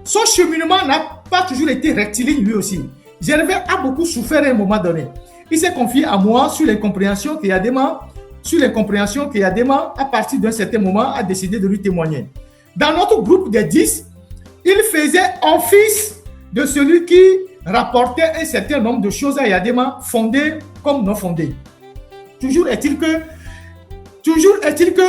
Son cheminement n'a pas toujours été rectiligne lui aussi. Gervais a beaucoup souffert à un moment donné. Il s'est confié à moi sur l'incompréhension que Yadema, à partir d'un certain moment, a décidé de lui témoigner. Dans notre groupe des 10, il faisait office de celui qui rapportait un certain nombre de choses à Yadema, fondées comme non fondées. Toujours est-il que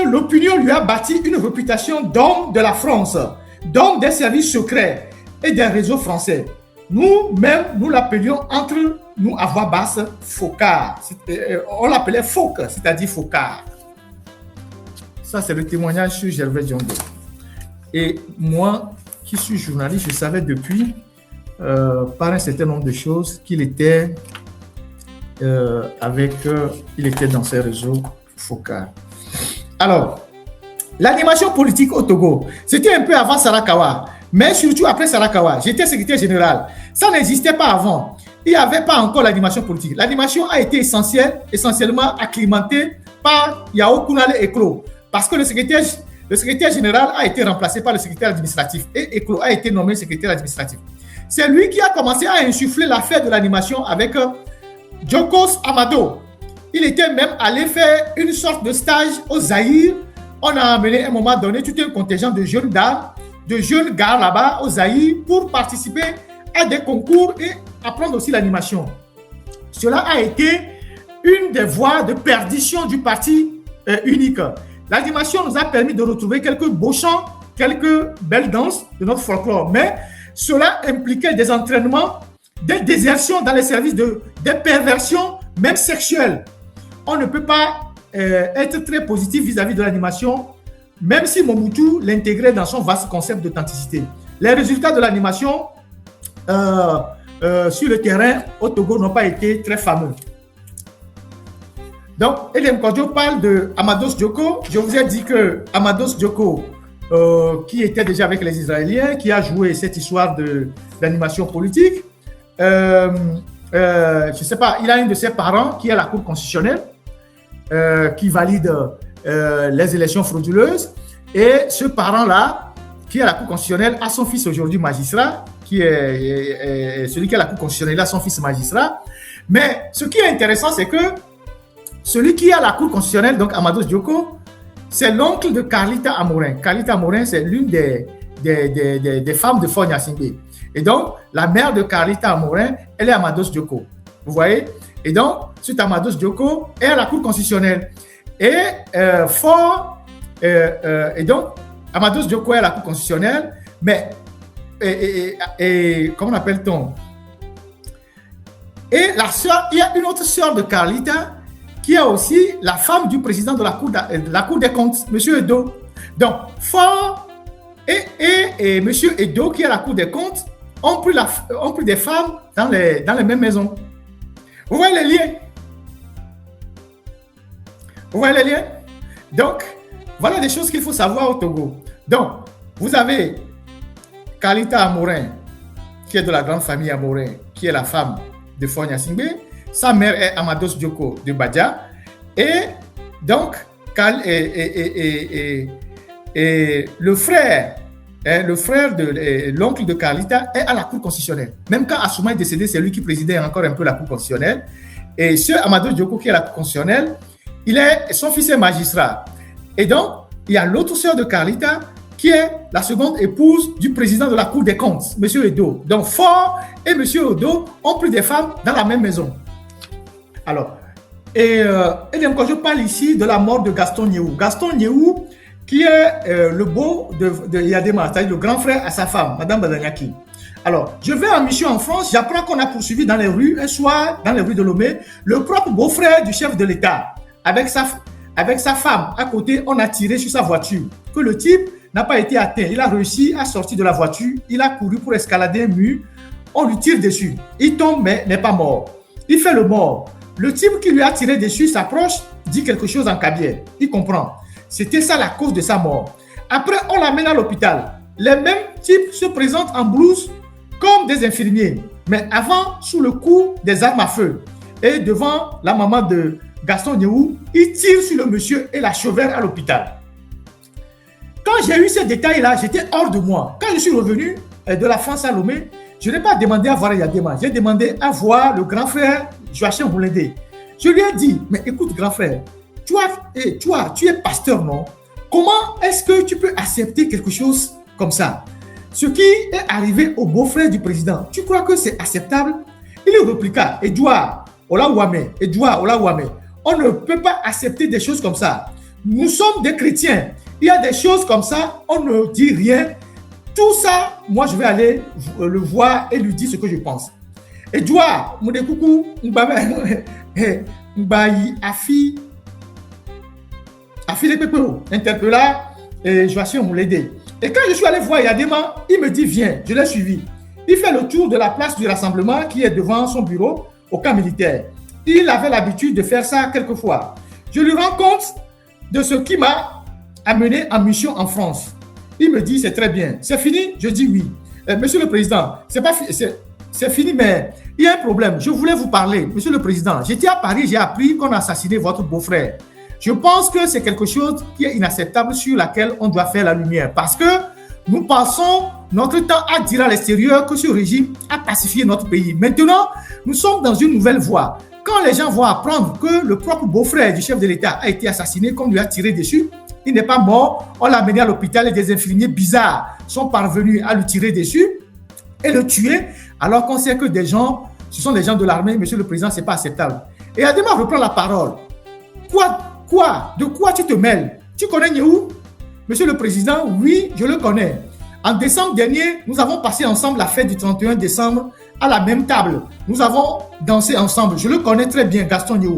l'opinion lui a bâti une réputation d'homme de la France, d'homme des services secrets et des réseaux français. Nous-mêmes, nous l'appelions entre nous à voix basse Focard. On l'appelait Fauque, c'est-à-dire Focard. Ça, c'est le témoignage sur Gervais Diongo. Et moi, qui suis journaliste, je savais depuis, par un certain nombre de choses, qu'il était il était dans ces réseaux Focard. Alors, l'animation politique au Togo, c'était un peu avant Sarakawa, mais surtout après Sarakawa. J'étais secrétaire général. Ça n'existait pas avant. Il n'y avait pas encore l'animation politique. L'animation a été essentiellement acclimatée par Yao Kounale Eklo, parce que le secrétaire général a été remplacé par le secrétaire administratif et Eklo a été nommé secrétaire administratif. C'est lui qui a commencé à insuffler l'affaire de l'animation avec Jokos Amado. Il était même allé faire une sorte de stage au Zaïre. On a amené à un moment donné tout un contingent de jeunes dames, de jeunes gars là-bas au Zaïre pour participer à des concours et apprendre aussi l'animation. Cela a été une des voies de perdition du parti unique. L'animation nous a permis de retrouver quelques beaux chants, quelques belles danses de notre folklore, mais cela impliquait des entraînements, des désertions dans les services, des perversions, même sexuelles. On ne peut pas être très positif vis-à-vis de l'animation, même si Mobutu l'intégrait dans son vaste concept d'authenticité. Les résultats de l'animation sur le terrain au Togo n'ont pas été très fameux. Donc, Eliam Kodjo parle de Amados Djoko. Je vous ai dit que Amados Djoko, qui était déjà avec les Israéliens, qui a joué cette histoire d'animation politique, je ne sais pas, il a un de ses parents qui est à la Cour constitutionnelle, qui valide les élections frauduleuses. Et ce parent-là, qui est à la Cour constitutionnelle, a son fils aujourd'hui magistrat, qui est celui qui est à la Cour constitutionnelle, a son fils magistrat. Mais ce qui est intéressant, c'est que celui qui est à la Cour constitutionnelle, donc Amados Djoko, c'est l'oncle de Carlita Amorin. Carlita Amorin, c'est l'une des femmes de Faure Gnassingbé. Et donc, la mère de Carlita Amorin, elle est Amados Djoko. Vous voyez? Et donc, cet Amados Djoko est à la Cour constitutionnelle. Et donc, Amados Djoko est à la Cour constitutionnelle, mais comment appelle-t-on? Et la sœur, il y a une autre sœur de Carlita qui est aussi la femme du président de la Cour des comptes, M. Edo. Donc, Faure et M. Edo, qui est à la Cour des comptes, ont pris des femmes dans les mêmes maisons. Vous voyez les liens? Vous voyez les liens? Donc, voilà des choses qu'il faut savoir au Togo. Donc, vous avez Carlita Amorin, qui est de la grande famille Amorin, qui est la femme de Faure Gnassingbé. Sa mère est Amados Djoko de Badja. Et donc, le frère de l'oncle de Carlita est à la Cour constitutionnelle. Même quand Assouma est décédé, c'est lui qui présidait encore un peu la Cour constitutionnelle. Et ce Amados Djoko qui est à la Cour constitutionnelle, son fils est magistrat. Et donc, il y a l'autre sœur de Carlita qui est la seconde épouse du président de la Cour des comptes, M. Edo. Donc, Faure et M. Edo ont pris des femmes dans la même maison. Alors, quand je parle ici de la mort de Gaston Nyehou. Gaston Nyehou, qui est le beau de Yadema, c'est-à-dire le grand frère à sa femme, Madame Badanyaki. Alors, je vais en mission en France, j'apprends qu'on a poursuivi dans les rues, un soir, dans les rues de Lomé, le propre beau-frère du chef de l'État. Avec sa femme à côté, on a tiré sur sa voiture. Que le type n'a pas été atteint. Il a réussi à sortir de la voiture, il a couru pour escalader un mur, on lui tire dessus. Il tombe mais n'est pas mort. Il fait le mort. Le type qui lui a tiré dessus s'approche, dit quelque chose en kabyle. Il comprend. C'était ça la cause de sa mort. Après, on l'amène à l'hôpital. Les mêmes types se présentent en blouse comme des infirmiers, mais avant, sous le coup des armes à feu. Et devant la maman de Gaston Nyehou, il tire sur le monsieur et la chauvèrent à l'hôpital. Quand j'ai eu ces détails-là, j'étais hors de moi. Quand je suis revenu de la France à Lomé, je n'ai pas demandé à voir Yadema. J'ai demandé à voir le grand frère Joachim Roulédé. Je lui ai dit, mais écoute, grand frère, tu es pasteur, non? Comment est-ce que tu peux accepter quelque chose comme ça? Ce qui est arrivé au beau-frère du président, tu crois que c'est acceptable? Il répliqua, Edouard Olawame, on ne peut pas accepter des choses comme ça. Nous sommes des chrétiens. Il y a des choses comme ça, on ne dit rien. Tout ça, moi, je vais aller le voir et lui dire ce que je pense. Edouard, Moudekoukou, Mbayi, Afi les Pépero, interpella Joachim Roulédé. Et quand je suis allé voir Yadema, il me dit, viens, je l'ai suivi. Il fait le tour de la place du rassemblement qui est devant son bureau au camp militaire. Il avait l'habitude de faire ça quelquefois. Je lui rends compte de ce qui m'a amené en mission en France. Il me dit, c'est très bien. C'est fini? Je dis oui. Monsieur le Président, c'est fini, mais il y a un problème. Je voulais vous parler. Monsieur le Président, j'étais à Paris, j'ai appris qu'on a assassiné votre beau-frère. Je pense que c'est quelque chose qui est inacceptable sur laquelle on doit faire la lumière parce que nous passons notre temps à dire à l'extérieur que ce régime a pacifié notre pays. Maintenant, nous sommes dans une nouvelle voie. Quand les gens vont apprendre que le propre beau-frère du chef de l'État a été assassiné, qu'on lui a tiré dessus, il n'est pas mort, on l'a mené à l'hôpital et des infirmiers bizarres sont parvenus à lui tirer dessus et le tuer, alors qu'on sait que des gens, ce sont des gens de l'armée, monsieur le président, ce n'est pas acceptable. Et Adema reprend la parole. Quoi? De quoi tu te mêles? Tu connais Nyehou? Monsieur le Président, oui, je le connais. En décembre dernier, nous avons passé ensemble la fête du 31 décembre à la même table. Nous avons dansé ensemble. Je le connais très bien, Gaston Nyehou.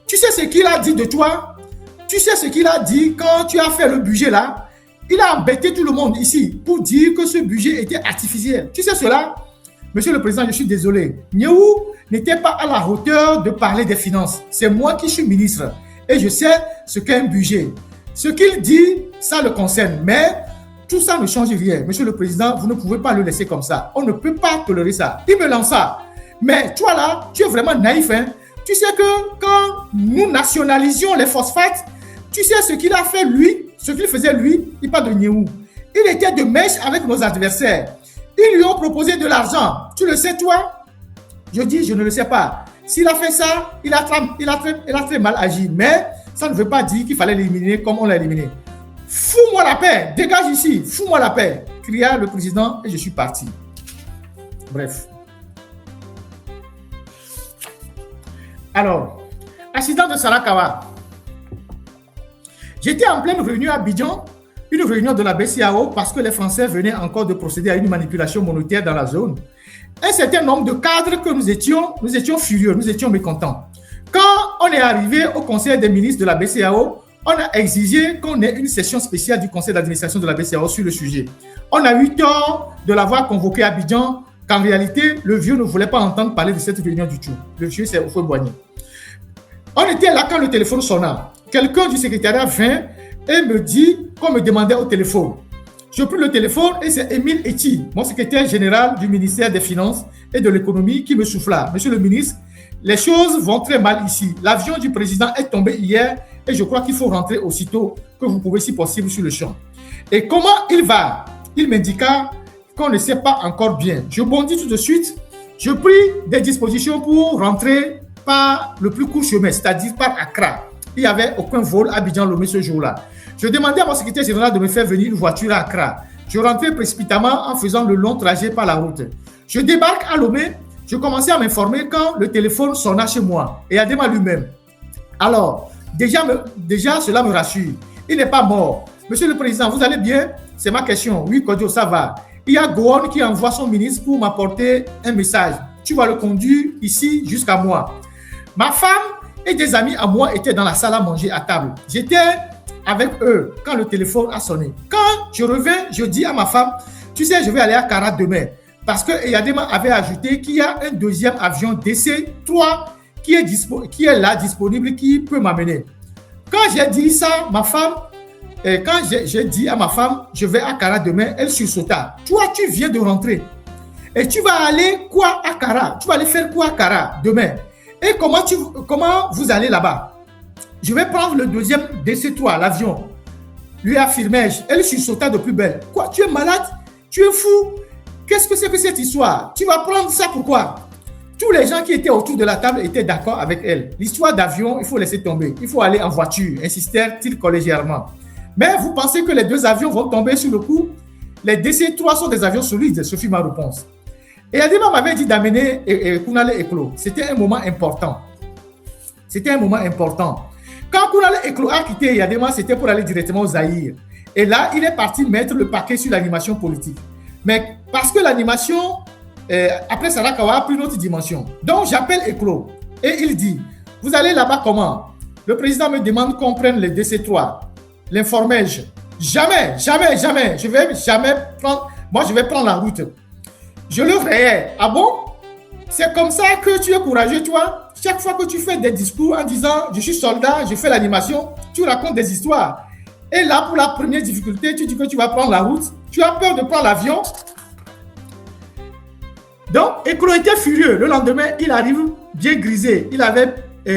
Tu sais ce qu'il a dit de toi? Tu sais ce qu'il a dit quand tu as fait le budget là? Il a embêté tout le monde ici pour dire que ce budget était artificiel. Tu sais cela? Monsieur le Président, je suis désolé. Nyehou n'était pas à la hauteur de parler des finances. C'est moi qui suis ministre. Et je sais ce qu'est un budget. Ce qu'il dit, ça le concerne. Mais tout ça ne change rien. Monsieur le Président, vous ne pouvez pas le laisser comme ça. On ne peut pas tolérer ça. Il me lança. Mais toi là, tu es vraiment naïf. Hein? Tu sais que quand nous nationalisions les phosphates, tu sais ce qu'il a fait lui, ce qu'il faisait lui, il parle de Nyehou. Il était de mèche avec nos adversaires. Ils lui ont proposé de l'argent. Tu le sais toi? Je dis, je ne le sais pas. S'il a fait ça, il a très mal agi. Mais ça ne veut pas dire qu'il fallait l'éliminer comme on l'a éliminé. Fous-moi la paix, dégage ici, fous-moi la paix, cria le président et je suis parti. Bref. Alors, accident de Sarakawa. J'étais en pleine réunion à Abidjan, une réunion de la BCEAO parce que les Français venaient encore de procéder à une manipulation monétaire dans la zone. Un certain nombre de cadres que nous étions furieux, nous étions mécontents. Quand on est arrivé au conseil des ministres de la BCEAO, on a exigé qu'on ait une session spéciale du conseil d'administration de la BCEAO sur le sujet. On a eu tort de l'avoir convoqué à Abidjan, qu'en réalité, le vieux ne voulait pas entendre parler de cette réunion du tout. Le vieux, c'est Oufoué-Boigny. On était là quand le téléphone sonna. Quelqu'un du secrétariat vint et me dit qu'on me demandait au téléphone. Je pris le téléphone et c'est Émile Eti, mon secrétaire général du ministère des Finances et de l'Économie, qui me souffla. Monsieur le ministre, les choses vont très mal ici. L'avion du président est tombé hier et je crois qu'il faut rentrer aussitôt que vous pouvez, si possible, sur le champ. Et comment il va? Il m'indiqua qu'on ne sait pas encore bien. Je bondis tout de suite. Je pris des dispositions pour rentrer par le plus court chemin, c'est-à-dire par Accra. Il n'y avait aucun vol à Abidjan-Lomé ce jour-là. Je demandais à mon secrétaire général de me faire venir une voiture à Accra. Je rentrais précipitamment en faisant le long trajet par la route. Je débarque à Lomé. Je commençais à m'informer quand le téléphone sonna chez moi et Adema lui-même. Alors, déjà, cela me rassure. Il n'est pas mort. Monsieur le Président, vous allez bien? C'est ma question. Oui, Kodio, ça va. Il y a Gowon qui envoie son ministre pour m'apporter un message. Tu vas le conduire ici jusqu'à moi. Ma femme et des amis à moi étaient dans la salle à manger à table. J'étais avec eux quand le téléphone a sonné. Quand je reviens, je dis à ma femme, tu sais, je vais aller à Kara demain. Parce que Yadema avait ajouté qu'il y a un deuxième avion DC-3 qui est là disponible, qui peut m'amener. Quand j'ai dit ça, quand j'ai dit à ma femme, je vais à Kara demain, elle sursauta. Toi, tu viens de rentrer. Et tu vas aller quoi à Kara? Tu vas aller faire quoi à Kara demain? Et comment vous allez là-bas? Je vais prendre le deuxième DC-3, l'avion. Lui affirmai-je. Elle sursauta de plus belle. Quoi, tu es malade? Tu es fou? Qu'est-ce que c'est que cette histoire? Tu vas prendre ça pourquoi? Tous les gens qui étaient autour de la table étaient d'accord avec elle. L'histoire d'avion, il faut laisser tomber. Il faut aller en voiture, insistèrent-ils collégialement. Mais vous pensez que les 2 avions vont tomber sur le coup? Les DC-3 sont des avions solides, ce fut ma réponse. Et Yadema m'avait dit d'amener Kounalé Eklo. C'était un moment important. C'était un moment important. Quand Kounalé Eklo a quitté Yadema, c'était pour aller directement au Zaïre. Et là, il est parti mettre le paquet sur l'animation politique. Mais parce que l'animation, après Sarakawa, a pris une autre dimension. Donc, j'appelle Eklo et il dit, vous allez là-bas comment? Le président me demande qu'on prenne les DC-3. L'informai-je? Jamais, jamais, jamais. Je vais jamais prendre... Moi, je vais prendre la route. Je le rayais. Ah bon? C'est comme ça que tu es courageux, toi? Chaque fois que tu fais des discours en disant « Je suis soldat, je fais l'animation », tu racontes des histoires. Et là, pour la première difficulté, tu dis que tu vas prendre la route. Tu as peur de prendre l'avion. Donc, Eklo était furieux. Le lendemain, il arrive bien grisé. Il avait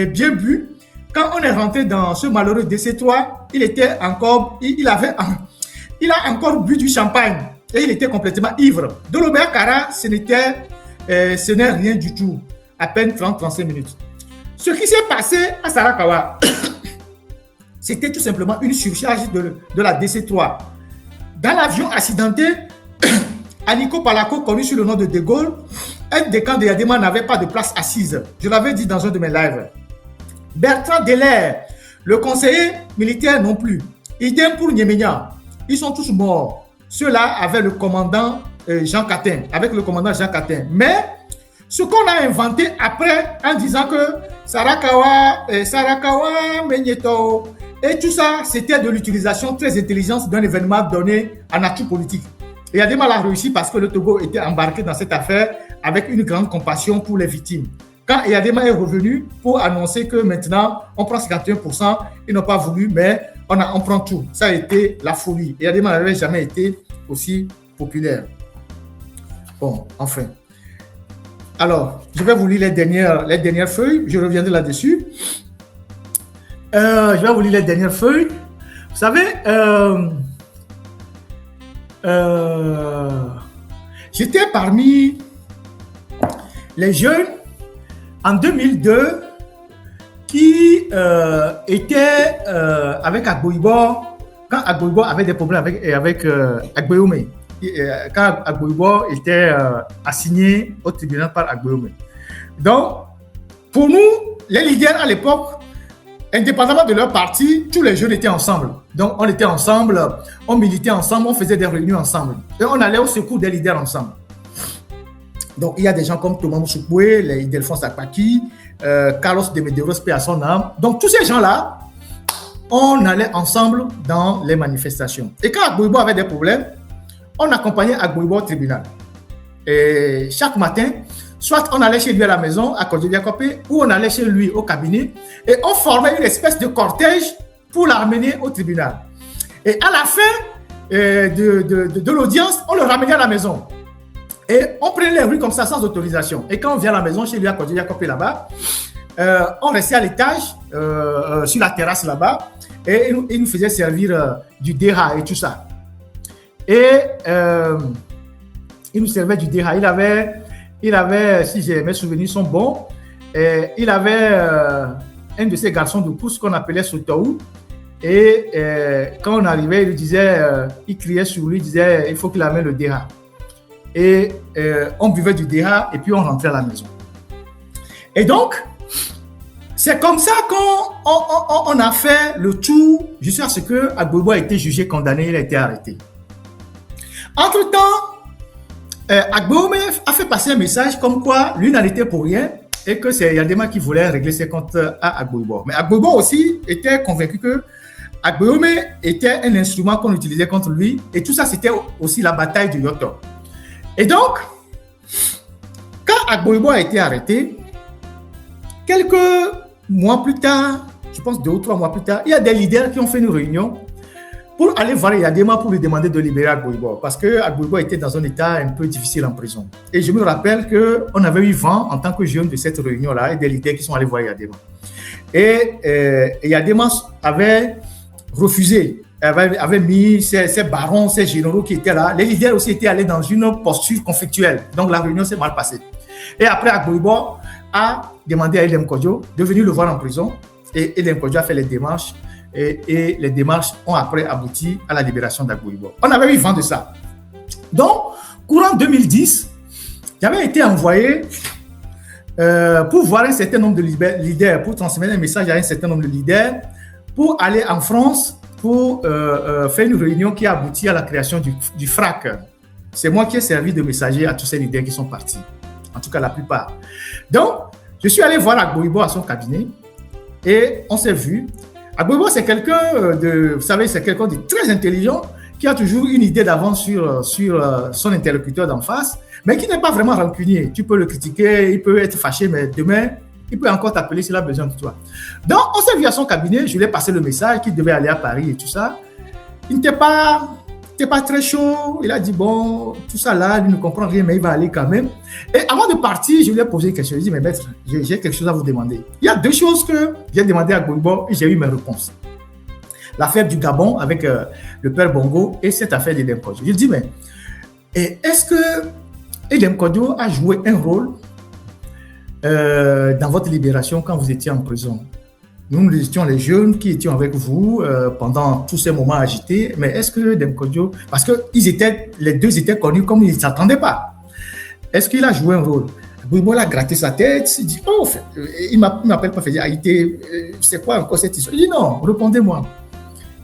bien bu. Quand on est rentré dans ce malheureux DC-3, il a encore bu du champagne et il était complètement ivre. De l'Obercara, ce n'est rien du tout. À peine 30-35 minutes. Ce qui s'est passé à Sarakawa, c'était tout simplement une surcharge de la DC-3. Dans l'avion accidenté, Aniko Palako, connu sous le nom de De Gaulle, un des camps de Yadema n'avait pas de place assise. Je l'avais dit dans un de mes lives. Bertrand Delaire, le conseiller militaire non plus. Idem pour Nyemenya. Ils sont tous morts. Ceux-là avec le commandant Jean Catin. Mais ce qu'on a inventé après en disant que Sarakawa, Menyeto, et tout ça, c'était de l'utilisation très intelligente d'un événement donné en atout politique. Et Yadema l'a réussi parce que le Togo était embarqué dans cette affaire avec une grande compassion pour les victimes. Quand Yadema est revenu pour annoncer que maintenant, on prend 51%, ils n'ont pas voulu, mais on prend tout. Ça a été la folie. Yadema n'avait jamais été aussi populaire. Bon, enfin. Alors, je vais vous lire les dernières feuilles. Je reviendrai là-dessus. Je vais vous lire les dernières feuilles. Vous savez, j'étais parmi les jeunes en 2002 qui étaient avec Agboibo quand Agboibo avait des problèmes avec Agboyome. Quand Agboibo était assigné au tribunal par Agboyome. Donc, pour nous, les leaders à l'époque, indépendamment de leur parti, tous les jeunes étaient ensemble. Donc, on était ensemble, on militait ensemble, on faisait des réunions ensemble. Et on allait au secours des leaders ensemble. Donc, il y a des gens comme Thomas Mouchoukoué, les Delphonse Akpaki, Carlos de Medeiros, paix à son âme. Donc, tous ces gens-là, on allait ensemble dans les manifestations. Et quand Agboibo avait des problèmes, on accompagnait Agboibo au tribunal. Et chaque matin, soit on allait chez lui à la maison, à Kodjodiakopé, ou on allait chez lui au cabinet, et on formait une espèce de cortège pour l'amener au tribunal. Et à la fin de l'audience, on le ramenait à la maison. Et on prenait les rues comme ça sans autorisation. Et quand on vient à la maison, chez lui à Kodjodiakopé là-bas, on restait à l'étage, sur la terrasse là-bas, et il nous faisait servir du déha et tout ça. Et il nous servait du déha. Il avait, si mes souvenirs sont bons, il avait un de ces garçons de pouce qu'on appelait Sotaou. Et quand on arrivait, il disait, il criait sur lui, il disait, il faut qu'il amène le déha. Et on buvait du déha et puis on rentrait à la maison. Et donc, c'est comme ça qu'on a fait le tour jusqu'à ce que Agboibo a été jugé, condamné, il a été arrêté. Entre-temps, Agboibo a fait passer un message comme quoi lui n'en était pour rien et que c'est Yadema qui voulait régler ses comptes à Agboibo. Mais Agboibo aussi était convaincu que Agboibo était un instrument qu'on utilisait contre lui et tout ça c'était aussi la bataille de Yoto. Et donc, quand Agboibo a été arrêté, quelques mois plus tard, je pense 2 ou 3 mois plus tard, il y a des leaders qui ont fait une réunion pour aller voir Yadema pour lui demander de libérer Agboibo. Parce que Agboibo était dans un état un peu difficile en prison. Et je me rappelle qu'on avait eu vent en tant que jeune de cette réunion-là et des leaders qui sont allés voir Yadema. Et Yadema avait refusé, avait mis ses barons, ses généraux qui étaient là. Les leaders aussi étaient allés dans une posture conflictuelle. Donc la réunion s'est mal passée. Et après, Agboibo a demandé à Idem Kodjo de venir le voir en prison. Et Idem Kodjo a fait les démarches. Et les démarches ont après abouti à la libération d'Agboibo. On avait eu vent de ça. Donc, courant 2010, j'avais été envoyé pour voir un certain nombre de leaders, pour transmettre un message à un certain nombre de leaders, pour aller en France pour faire une réunion qui a abouti à la création du FRAC. C'est moi qui ai servi de messager à tous ces leaders qui sont partis. En tout cas, la plupart. Donc, je suis allé voir Agboibo à son cabinet et on s'est vu. Agboibo, c'est quelqu'un de, vous savez, c'est quelqu'un de très intelligent qui a toujours une idée d'avance sur son interlocuteur d'en face, mais qui n'est pas vraiment rancunier. Tu peux le critiquer, il peut être fâché, mais demain, il peut encore t'appeler s'il a besoin de toi. Donc, on s'est vu à son cabinet, je lui ai passé le message qu'il devait aller à Paris et tout ça. Il n'était pas très chaud. Il a dit, bon, tout ça là, il ne comprend rien, mais il va aller quand même. Et avant de partir, je lui ai posé une question. Je lui ai dit, mais maître, j'ai quelque chose à vous demander. Il y a deux choses que j'ai demandé à Agboibo et j'ai eu mes réponses. L'affaire du Gabon avec le père Bongo et cette affaire d'Idem Kodjo. Je lui ai dit, mais est-ce que Idem Kodjo a joué un rôle dans votre libération quand vous étiez en prison? Nous étions les jeunes qui étions avec vous pendant tous ces moments agités, mais est-ce que Idem Kodjo, parce que les deux étaient connus comme ils ne s'attendaient pas, est-ce qu'il a joué un rôle? Agboibo a gratté sa tête, il dit, oh, il m'appelle pas, fait Haïti, c'est quoi encore cette histoire? Il dit, non, répondez-moi.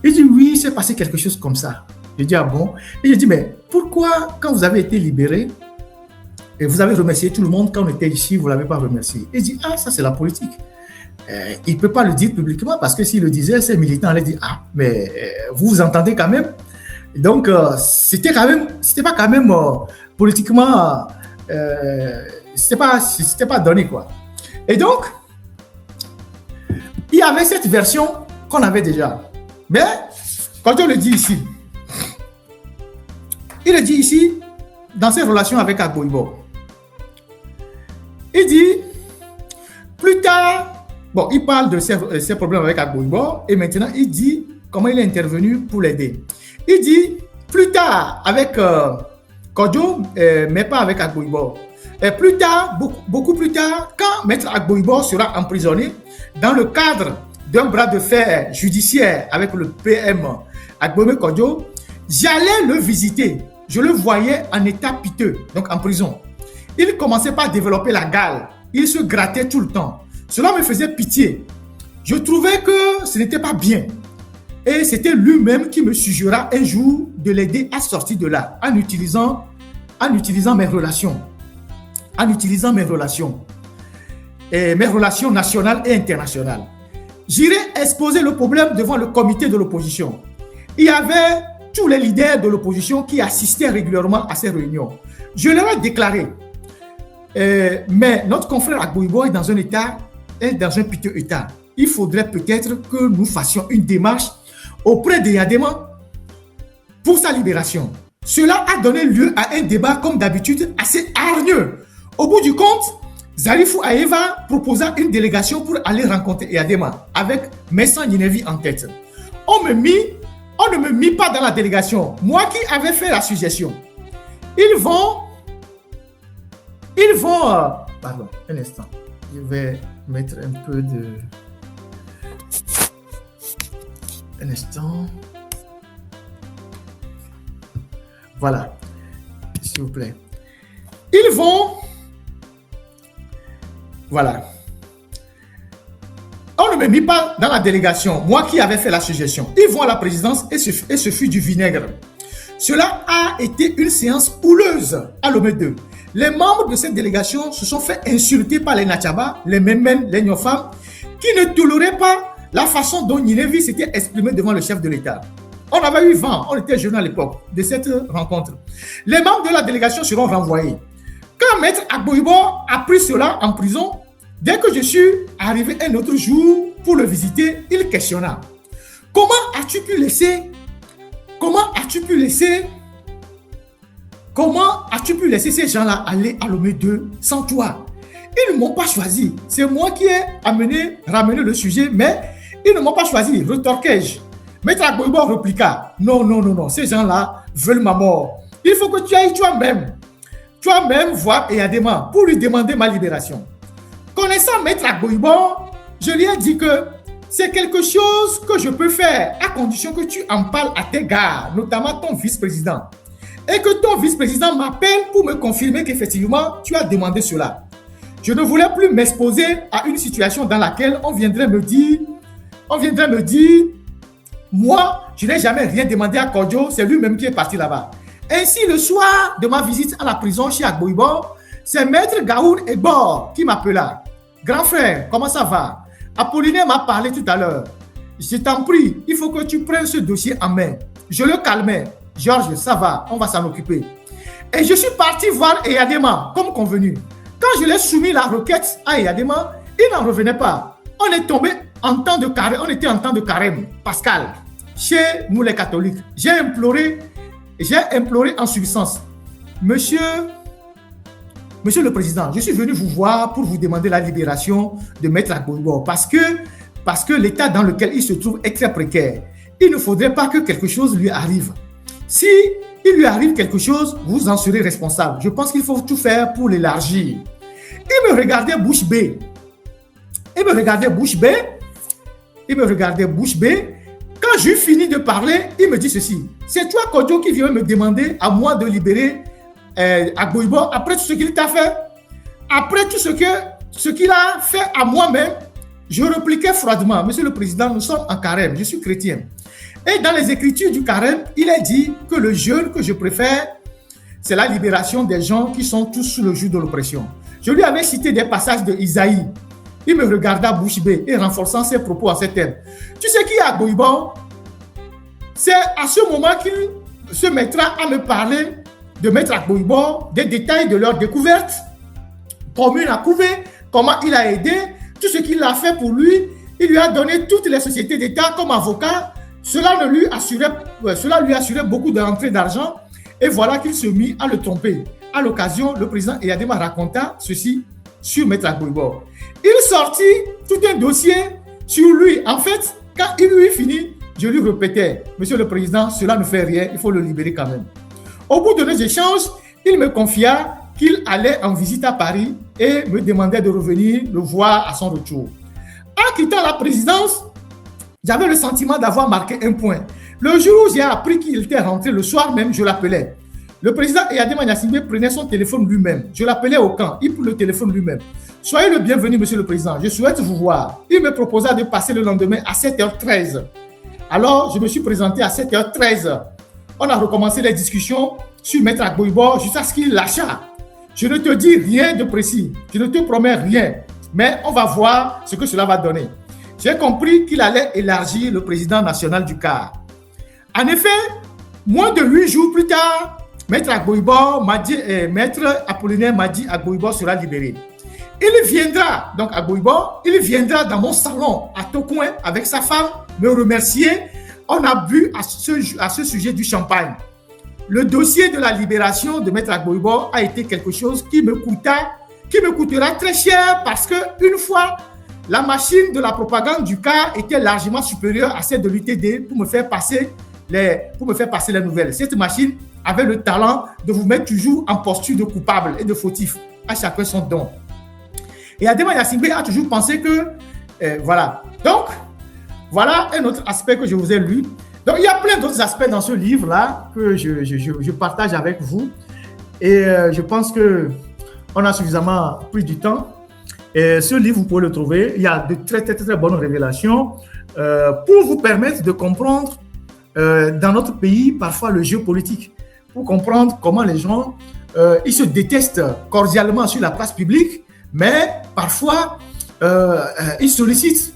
Il dit, oui, il s'est passé quelque chose comme ça. Je dis, ah bon? Et je dis, mais pourquoi, quand vous avez été libéré, et vous avez remercié tout le monde, quand on était ici, vous ne l'avez pas remercié? Il dit, ah, ça c'est la politique. Il ne peut pas le dire publiquement parce que s'il le disait, ces militants allaient dire, ah, mais vous vous entendez quand même. Donc, c'était pas quand même politiquement, c'était pas donné, quoi. Et donc, il y avait cette version qu'on avait déjà. Mais, quand on le dit ici, il le dit ici, dans ses relations avec Agboibo. Il dit, plus tard, bon, il parle de ses problèmes avec Agboibo et maintenant il dit comment il est intervenu pour l'aider. Il dit, plus tard, avec Kodjo, mais pas avec Agboibo. Et plus tard, beaucoup plus tard, quand Maître Agboibo sera emprisonné, dans le cadre d'un bras de fer judiciaire avec le PM Agboibo Kodjo, j'allais le visiter. Je le voyais en état piteux, donc en prison. Il commençait par développer la gale. Il se grattait tout le temps. Cela me faisait pitié. Je trouvais que ce n'était pas bien. Et c'était lui-même qui me suggéra un jour de l'aider à sortir de là en utilisant mes relations. Et mes relations nationales et internationales. J'irai exposer le problème devant le comité de l'opposition. Il y avait tous les leaders de l'opposition qui assistaient régulièrement à ces réunions. Je leur ai déclaré, mais notre confrère Agboibo est dans un piteux état. Il faudrait peut-être que nous fassions une démarche auprès de Yadema pour sa libération. Cela a donné lieu à un débat, comme d'habitude, assez hargneux. Au bout du compte, Zarifou Aeva proposa une délégation pour aller rencontrer Yadema avec Messan Yinevi en tête. On ne me mit pas dans la délégation. Moi qui avais fait la suggestion. Ils vont... pardon, un instant. Je vais mettre un peu de... Un instant. Voilà. S'il vous plaît. Ils vont... Voilà. On ne me mit pas dans la délégation, moi qui avais fait la suggestion. Ils vont à la présidence et ce fut du vinaigre. Cela a été une séance houleuse à Lomé 2. Les membres de cette délégation se sont fait insulter par les Natchaba, les Memen, les Nyofam, qui ne toléraient pas la façon dont Yinevi s'était exprimé devant le chef de l'État. On avait eu vent, on était jeunes à l'époque, de cette rencontre. Les membres de la délégation seront renvoyés. Quand Maître Agboibo a pris cela en prison, dès que je suis arrivé un autre jour pour le visiter, il questionna. Comment as-tu pu laisser ces gens-là aller à Lomé 2 sans toi? Ils ne m'ont pas choisi. C'est moi qui ai ramené le sujet, mais ils ne m'ont pas choisi. Retorquai-je. Maître Agboibo répliqua. Non, ces gens-là veulent ma mort. Il faut que tu ailles toi-même. tu vas même voir Eyadema pour lui demander ma libération. Connaissant Maître Agboibo, je lui ai dit que c'est quelque chose que je peux faire à condition que tu en parles à tes gars, notamment ton vice-président. Et que ton vice-président m'appelle pour me confirmer qu'effectivement, tu as demandé cela. Je ne voulais plus m'exposer à une situation dans laquelle on viendrait me dire, moi, je n'ai jamais rien demandé à Kodjo, c'est lui-même qui est parti là-bas. Ainsi, le soir de ma visite à la prison chez Agboibo, c'est Maître Gaoud Egbor qui m'appela. Grand frère, comment ça va? Apollinaire m'a parlé tout à l'heure. Je t'en prie, il faut que tu prennes ce dossier en main. Je le calmais. Georges, ça va, on va s'en occuper. Et je suis parti voir Eyadema, comme convenu. Quand je l'ai soumis la requête à Eyadema, il n'en revenait pas. On est tombé en temps de carême, on était en temps de carême, Pascal, chez nous les catholiques. J'ai imploré en substance, Monsieur le Président, je suis venu vous voir pour vous demander la libération de Maître Agboibo parce que l'état dans lequel il se trouve est très précaire. Il ne faudrait pas que quelque chose lui arrive. Si il lui arrive quelque chose, vous en serez responsable. Je pense qu'il faut tout faire pour l'élargir. Il me regardait bouche bée. Quand j'ai fini de parler, il me dit ceci. C'est toi, Kodjo, qui vient me demander à moi de libérer Agboibo après tout ce qu'il t'a fait. Après tout ce qu'il a fait à moi-même, je répliquais froidement. Monsieur le Président, nous sommes en carême. Je suis chrétien. Et dans les écritures du carême, il est dit que le jeûne que je préfère, c'est la libération des gens qui sont tous sous le joug de l'oppression. Je lui avais cité des passages de Isaïe. Il me regarda bouche bée et renforçant ses propos en ces termes. Tu sais qui est Agboibo? C'est à ce moment qu'il se mettra à me parler de Maître Agboibo, des détails de leur découverte, comment il a couvé, comment il a aidé, tout ce qu'il a fait pour lui. Il lui a donné toutes les sociétés d'État comme avocat. Cela lui assurait beaucoup d'entrées d'argent. Et voilà qu'il se mit à le tromper. À l'occasion, le président Eyadema raconta ceci sur Maître Agboibo. Il sortit tout un dossier sur lui. En fait, quand il lui finit, je lui répétais, Monsieur le Président, cela ne fait rien, il faut le libérer quand même. Au bout de nos échanges, il me confia qu'il allait en visite à Paris et me demandait de revenir le voir à son retour. En quittant la présidence, j'avais le sentiment d'avoir marqué un point. Le jour où j'ai appris qu'il était rentré, le soir même, je l'appelais. Le président Eyadema Gnassingbé prenait son téléphone lui-même. Je l'appelais au camp, il prenait le téléphone lui-même. Soyez le bienvenu, Monsieur le Président, je souhaite vous voir. Il me proposa de passer le lendemain à 7h13. Alors, je me suis présenté à 7h13. On a recommencé les discussions sur Maître Agboibo jusqu'à ce qu'il lâcha. Je ne te dis rien de précis, je ne te promets rien, mais on va voir ce que cela va donner. J'ai compris qu'il allait élargir le président national du CAR. En effet, moins de 8 jours plus tard, Maître Apollinaire m'a dit Agboibo sera libéré. Il viendra, donc Agboibo, il viendra dans mon salon à Tokoin avec sa femme me remercier. On a bu à ce sujet du champagne. Le dossier de la libération de Maître Agboibo a été quelque chose qui me coûtera très cher parce que une fois, la machine de la propagande du CAR était largement supérieure à celle de l'UTD pour me faire passer les nouvelles. Cette machine avait le talent de vous mettre toujours en posture de coupable et de fautif. À chacun son don. Et Eyadema Gnassingbé a toujours pensé que, voilà. Donc, voilà un autre aspect que je vous ai lu. Donc, il y a plein d'autres aspects dans ce livre-là que je partage avec vous. Et je pense qu'on a suffisamment pris du temps. Et ce livre, vous pouvez le trouver. Il y a de très, très, très bonnes révélations pour vous permettre de comprendre dans notre pays, parfois, le jeu politique. Pour comprendre comment les gens, ils se détestent cordialement sur la place publique, mais parfois, ils sollicitent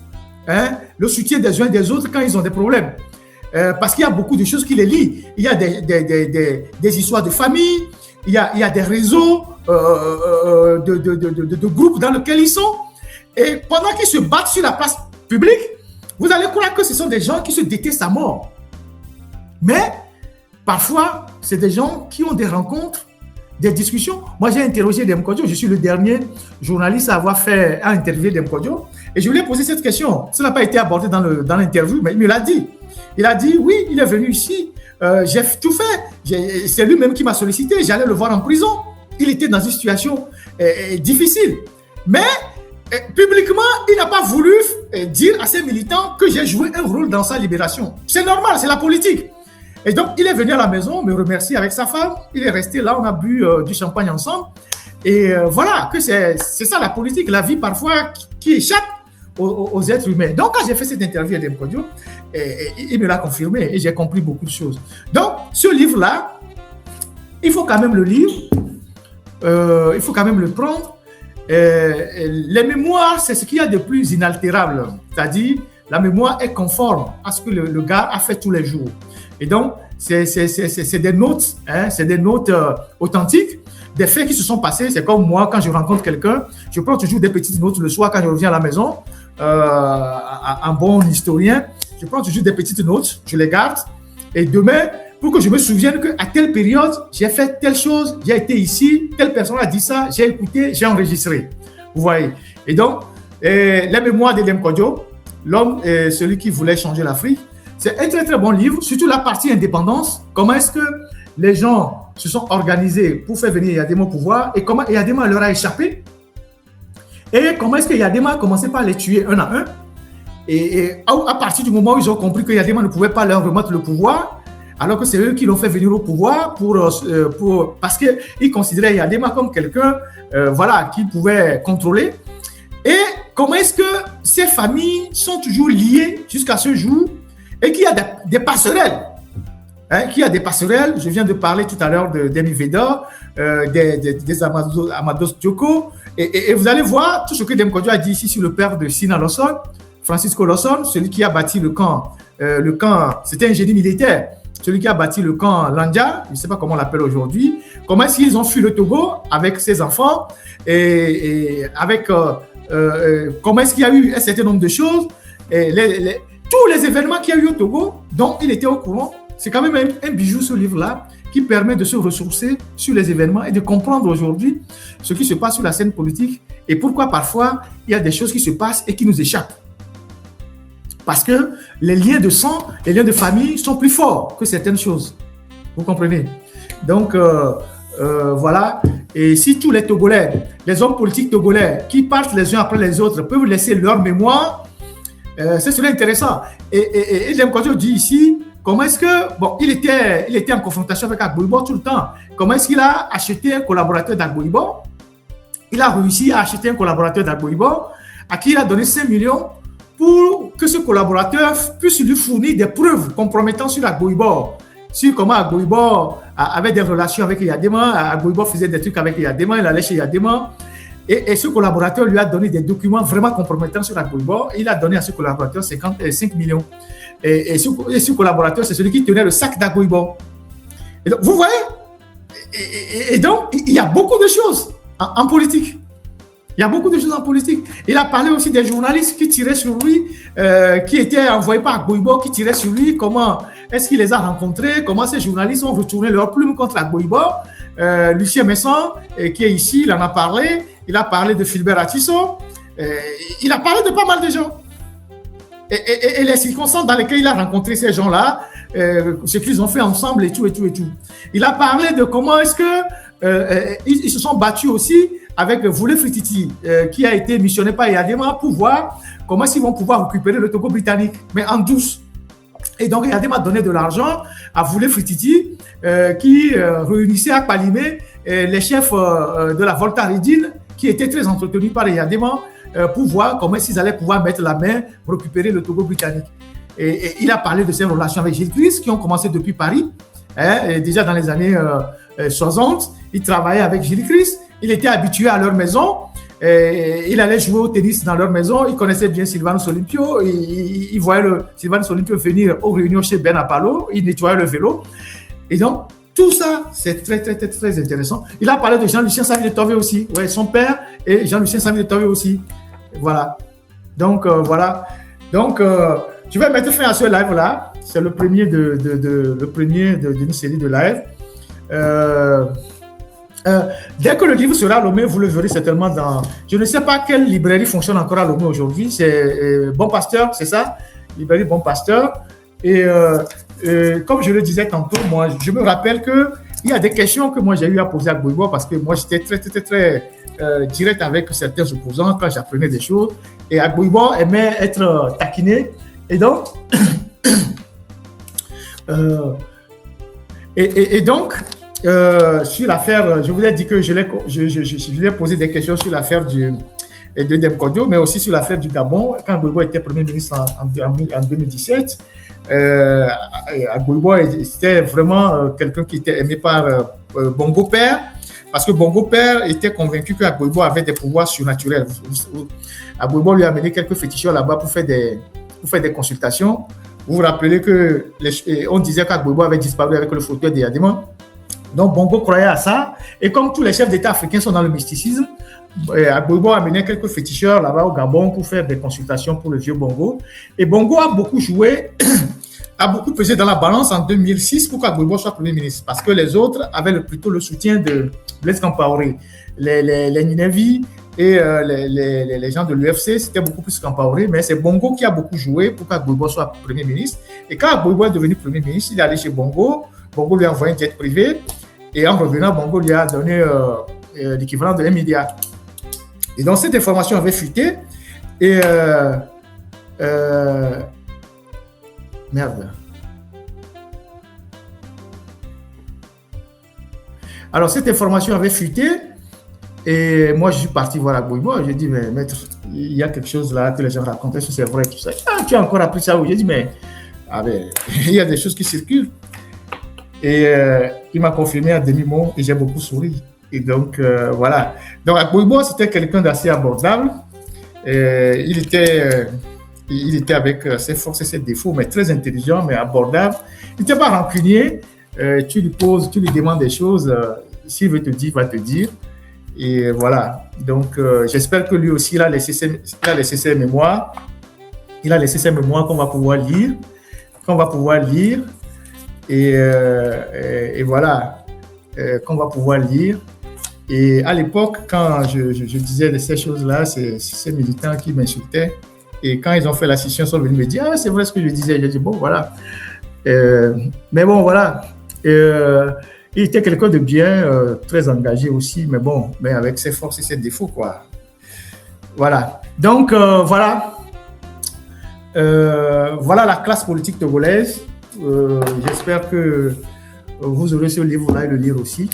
le soutien des uns et des autres quand ils ont des problèmes. Parce qu'il y a beaucoup de choses qui les lient. Il y a des histoires de famille, il y a des réseaux de groupes dans lesquels ils sont. Et pendant qu'ils se battent sur la place publique, vous allez croire que ce sont des gens qui se détestent à mort. Mais parfois, c'est des gens qui ont des rencontres, des discussions. Moi, j'ai interrogé Dem Kodjo. Je suis le dernier journaliste à avoir interviewé Dem Kodjo. Et je lui ai posé cette question. Ça n'a pas été abordé dans l'interview, mais il me l'a dit. Il a dit, oui, il est venu ici. J'ai tout fait. C'est lui-même qui m'a sollicité. J'allais le voir en prison. il était dans une situation difficile. Mais publiquement, il n'a pas voulu dire à ses militants que j'ai joué un rôle dans sa libération. C'est normal, c'est la politique. Et donc, il est venu à la maison me remercier avec sa femme. Il est resté là, on a bu du champagne ensemble. Et voilà, que c'est ça la politique, la vie parfois qui échappe aux êtres humains. Donc, quand j'ai fait cette interview à Demkodio, il me l'a confirmé et j'ai compris beaucoup de choses. Donc, ce livre-là, il faut quand même le lire, il faut quand même le prendre. Les mémoires, c'est ce qu'il y a de plus inaltérable. C'est-à-dire, la mémoire est conforme à ce que le gars a fait tous les jours. Et donc, c'est des notes, hein, c'est des notes authentiques, des faits qui se sont passés. C'est comme moi, quand je rencontre quelqu'un, je prends toujours des petites notes le soir quand je reviens à la maison. Un bon historien, je prends toujours des petites notes, je les garde. Et demain, pour que je me souvienne qu'à telle période, j'ai fait telle chose, j'ai été ici, telle personne a dit ça, j'ai écouté, j'ai enregistré. Vous voyez. Et donc, les mémoires de Demkodio, l'homme, celui qui voulait changer l'Afrique, c'est un très très bon livre, surtout la partie indépendance. Comment est-ce que les gens se sont organisés pour faire venir Yadema au pouvoir et comment Yadema leur a échappé et comment est-ce que Yadema a commencé par les tuer un à un et à partir du moment où ils ont compris que Yadema ne pouvait pas leur remettre le pouvoir, alors que c'est eux qui l'ont fait venir au pouvoir parce qu'ils considéraient Yadema comme quelqu'un voilà, qu'ils pouvaient contrôler. Et comment est-ce que ces familles sont toujours liées jusqu'à ce jour et qu'il y a des passerelles. Hein, qu'il y a des passerelles. Je viens de parler tout à l'heure d'Emi Veda, des Amados Dioko. Et vous allez voir tout ce que Demkodio a dit ici sur le père de Sina Lawson, Francisco Lawson, celui qui a bâti le camp, c'était un génie militaire, celui qui a bâti le camp Landia, je ne sais pas comment on l'appelle aujourd'hui. Comment est-ce qu'ils ont fui le Togo avec ses enfants et avec comment est-ce qu'il y a eu un certain nombre de choses tous les événements qu'il y a eu au Togo, dont il était au courant. C'est quand même un bijou, ce livre-là, qui permet de se ressourcer sur les événements et de comprendre aujourd'hui ce qui se passe sur la scène politique et pourquoi parfois il y a des choses qui se passent et qui nous échappent. Parce que les liens de sang, les liens de famille sont plus forts que certaines choses. Vous comprenez? Donc, voilà. Et si tous les Togolais, les hommes politiques togolais qui partent les uns après les autres peuvent laisser leur mémoire, ce serait intéressant. Et Demkodio dit ici, comment est-ce que, bon, il était en confrontation avec Agboibo tout le temps. Comment est-ce qu'il a acheté un collaborateur d'Agboibo? Il a réussi à acheter un collaborateur d'Agboibo à qui il a donné 5 millions pour que ce collaborateur puisse lui fournir des preuves compromettant sur Agboibo, sur comment Agboibo avait des relations avec Yadema, Agboibo faisait des trucs avec Yadema, il allait chez Yadema. Et ce collaborateur lui a donné des documents vraiment compromettants sur Agboibo. Il a donné à ce collaborateur 5 millions. Et ce collaborateur, c'est celui qui tenait le sac d'Agboibo. Et donc, vous voyez, et donc, il y a beaucoup de choses en politique. Il y a beaucoup de choses en politique. Il a parlé aussi des journalistes qui tiraient sur lui, qui étaient envoyés par Agboibo, qui tiraient sur lui. Comment est-ce qu'il les a rencontrés? Comment ces journalistes ont retourné leur plume contre Agboibo? Lucien Messon, qui est ici, il en a parlé. Il a parlé de Philbert Atisso. Il a parlé de pas mal de gens. Et les circonstances dans lesquelles il a rencontré ces gens-là, ce qu'ils ont fait ensemble et tout. Il a parlé de comment est-ce que ils se sont battus aussi avec Voulé Frititi, qui a été missionné par Yadema pour voir comment ils vont pouvoir récupérer le Togo britannique, mais en douce. Et donc Yadema a donné de l'argent à Voulé Frititi, qui réunissait à Palimé les chefs de la Volta Redine, qui étaient très entretenus par Yadema, pour voir comment ils allaient pouvoir mettre la main pour récupérer le Togo britannique. Et il a parlé de ses relations avec Gilles Christ, qui ont commencé depuis Paris. Et déjà dans les années 60, il travaillait avec Gilles Christ. Il était habitué à leur maison. Il allait jouer au tennis dans leur maison. Il connaissait bien Sylvanus Olympio. Il voyait Sylvanus Olympio venir aux réunions chez Ben Apalo. Il nettoyait le vélo. Et donc, tout ça, c'est très, très, très, très intéressant. Il a parlé de Jean-Lucien Savy de Tové aussi. Ouais, son père et Jean-Lucien Savy de Tové aussi. Voilà. Donc, voilà. Donc, je vais mettre fin à ce live-là. C'est le premier d'une série de lives. Dès que le livre sera à Lomé, vous le verrez certainement dans... Je ne sais pas quelle librairie fonctionne encore à Lomé aujourd'hui. C'est Bon Pasteur, c'est ça? Librairie Bon Pasteur. Et comme je le disais tantôt, moi, je me rappelle que il y a des questions que moi j'ai eu à poser à Gbagbo parce que moi j'étais très direct avec certains opposants quand j'apprenais des choses. Et Gbagbo aimait être taquiné. Et donc, sur l'affaire, je vous ai dit que je l'ai posé des questions sur l'affaire de Demkodio, mais aussi sur l'affaire du Gabon, quand Gbagbo était Premier ministre en 2017. Gbagbo était vraiment quelqu'un qui était aimé par Bongo Père, parce que Bongo Père était convaincu que Gbagbo avait des pouvoirs surnaturels. Gbagbo lui a amené quelques féticheurs là-bas pour faire des consultations. Vous vous rappelez qu'on disait qu'Gbagbo avait disparu avec le fauteuil des Yadima. Donc Bongo croyait à ça. Et comme tous les chefs d'État africains sont dans le mysticisme, Gbagbo a amené quelques féticheurs là-bas au Gabon pour faire des consultations pour le vieux Bongo. Et Bongo a beaucoup joué, a beaucoup pesé dans la balance en 2006 pour qu'Gbagbo soit Premier ministre. Parce que les autres avaient plutôt le soutien de Blaise Compaoré. Les Ninevi et les gens de l'UFC, c'était beaucoup plus Compaoré, mais c'est Bongo qui a beaucoup joué pour qu'Gbagbo soit Premier ministre. Et quand Gbagbo est devenu Premier ministre, il est allé chez Bongo. Bongo lui a envoyé un jet privé. Et en revenant, Bongo lui a donné l'équivalent de 1 milliard. Et donc, cette information avait fuité. Et merde. Alors, cette information avait fuité. Et moi, je suis parti voir Gbagbo. J'ai dit, mais maître, il y a quelque chose là que les gens racontent. Est-ce que c'est vrai? Tout ça. Ah, tu as encore appris ça? J'ai dit, mais il y a des choses qui circulent. Et il m'a confirmé à demi-mot et j'ai beaucoup souri. Et donc, voilà. Donc, Gbagbo, c'était quelqu'un d'assez abordable. Il était avec ses forces et ses défauts, mais très intelligent, mais abordable. Il n'était pas rancunier. Tu lui demandes des choses. S'il veut te dire, il va te dire. Et voilà. Donc, j'espère que lui aussi, il a laissé ses mémoires. Il a laissé ses mémoires qu'on va pouvoir lire. Et voilà, qu'on va pouvoir lire. Et à l'époque, quand je disais de ces choses-là, c'est ces militants qui m'insultaient. Et quand ils ont fait la scission, ils sont venus me dire « Ah, c'est vrai ce que je disais. » J'ai dit « Bon, voilà. » Mais bon, voilà. Il était quelqu'un de bien, très engagé aussi, mais avec ses forces et ses défauts, quoi. Voilà. Donc, voilà. Voilà la classe politique togolaise. J'espère que vous aurez ce livre-là et le lire aussi.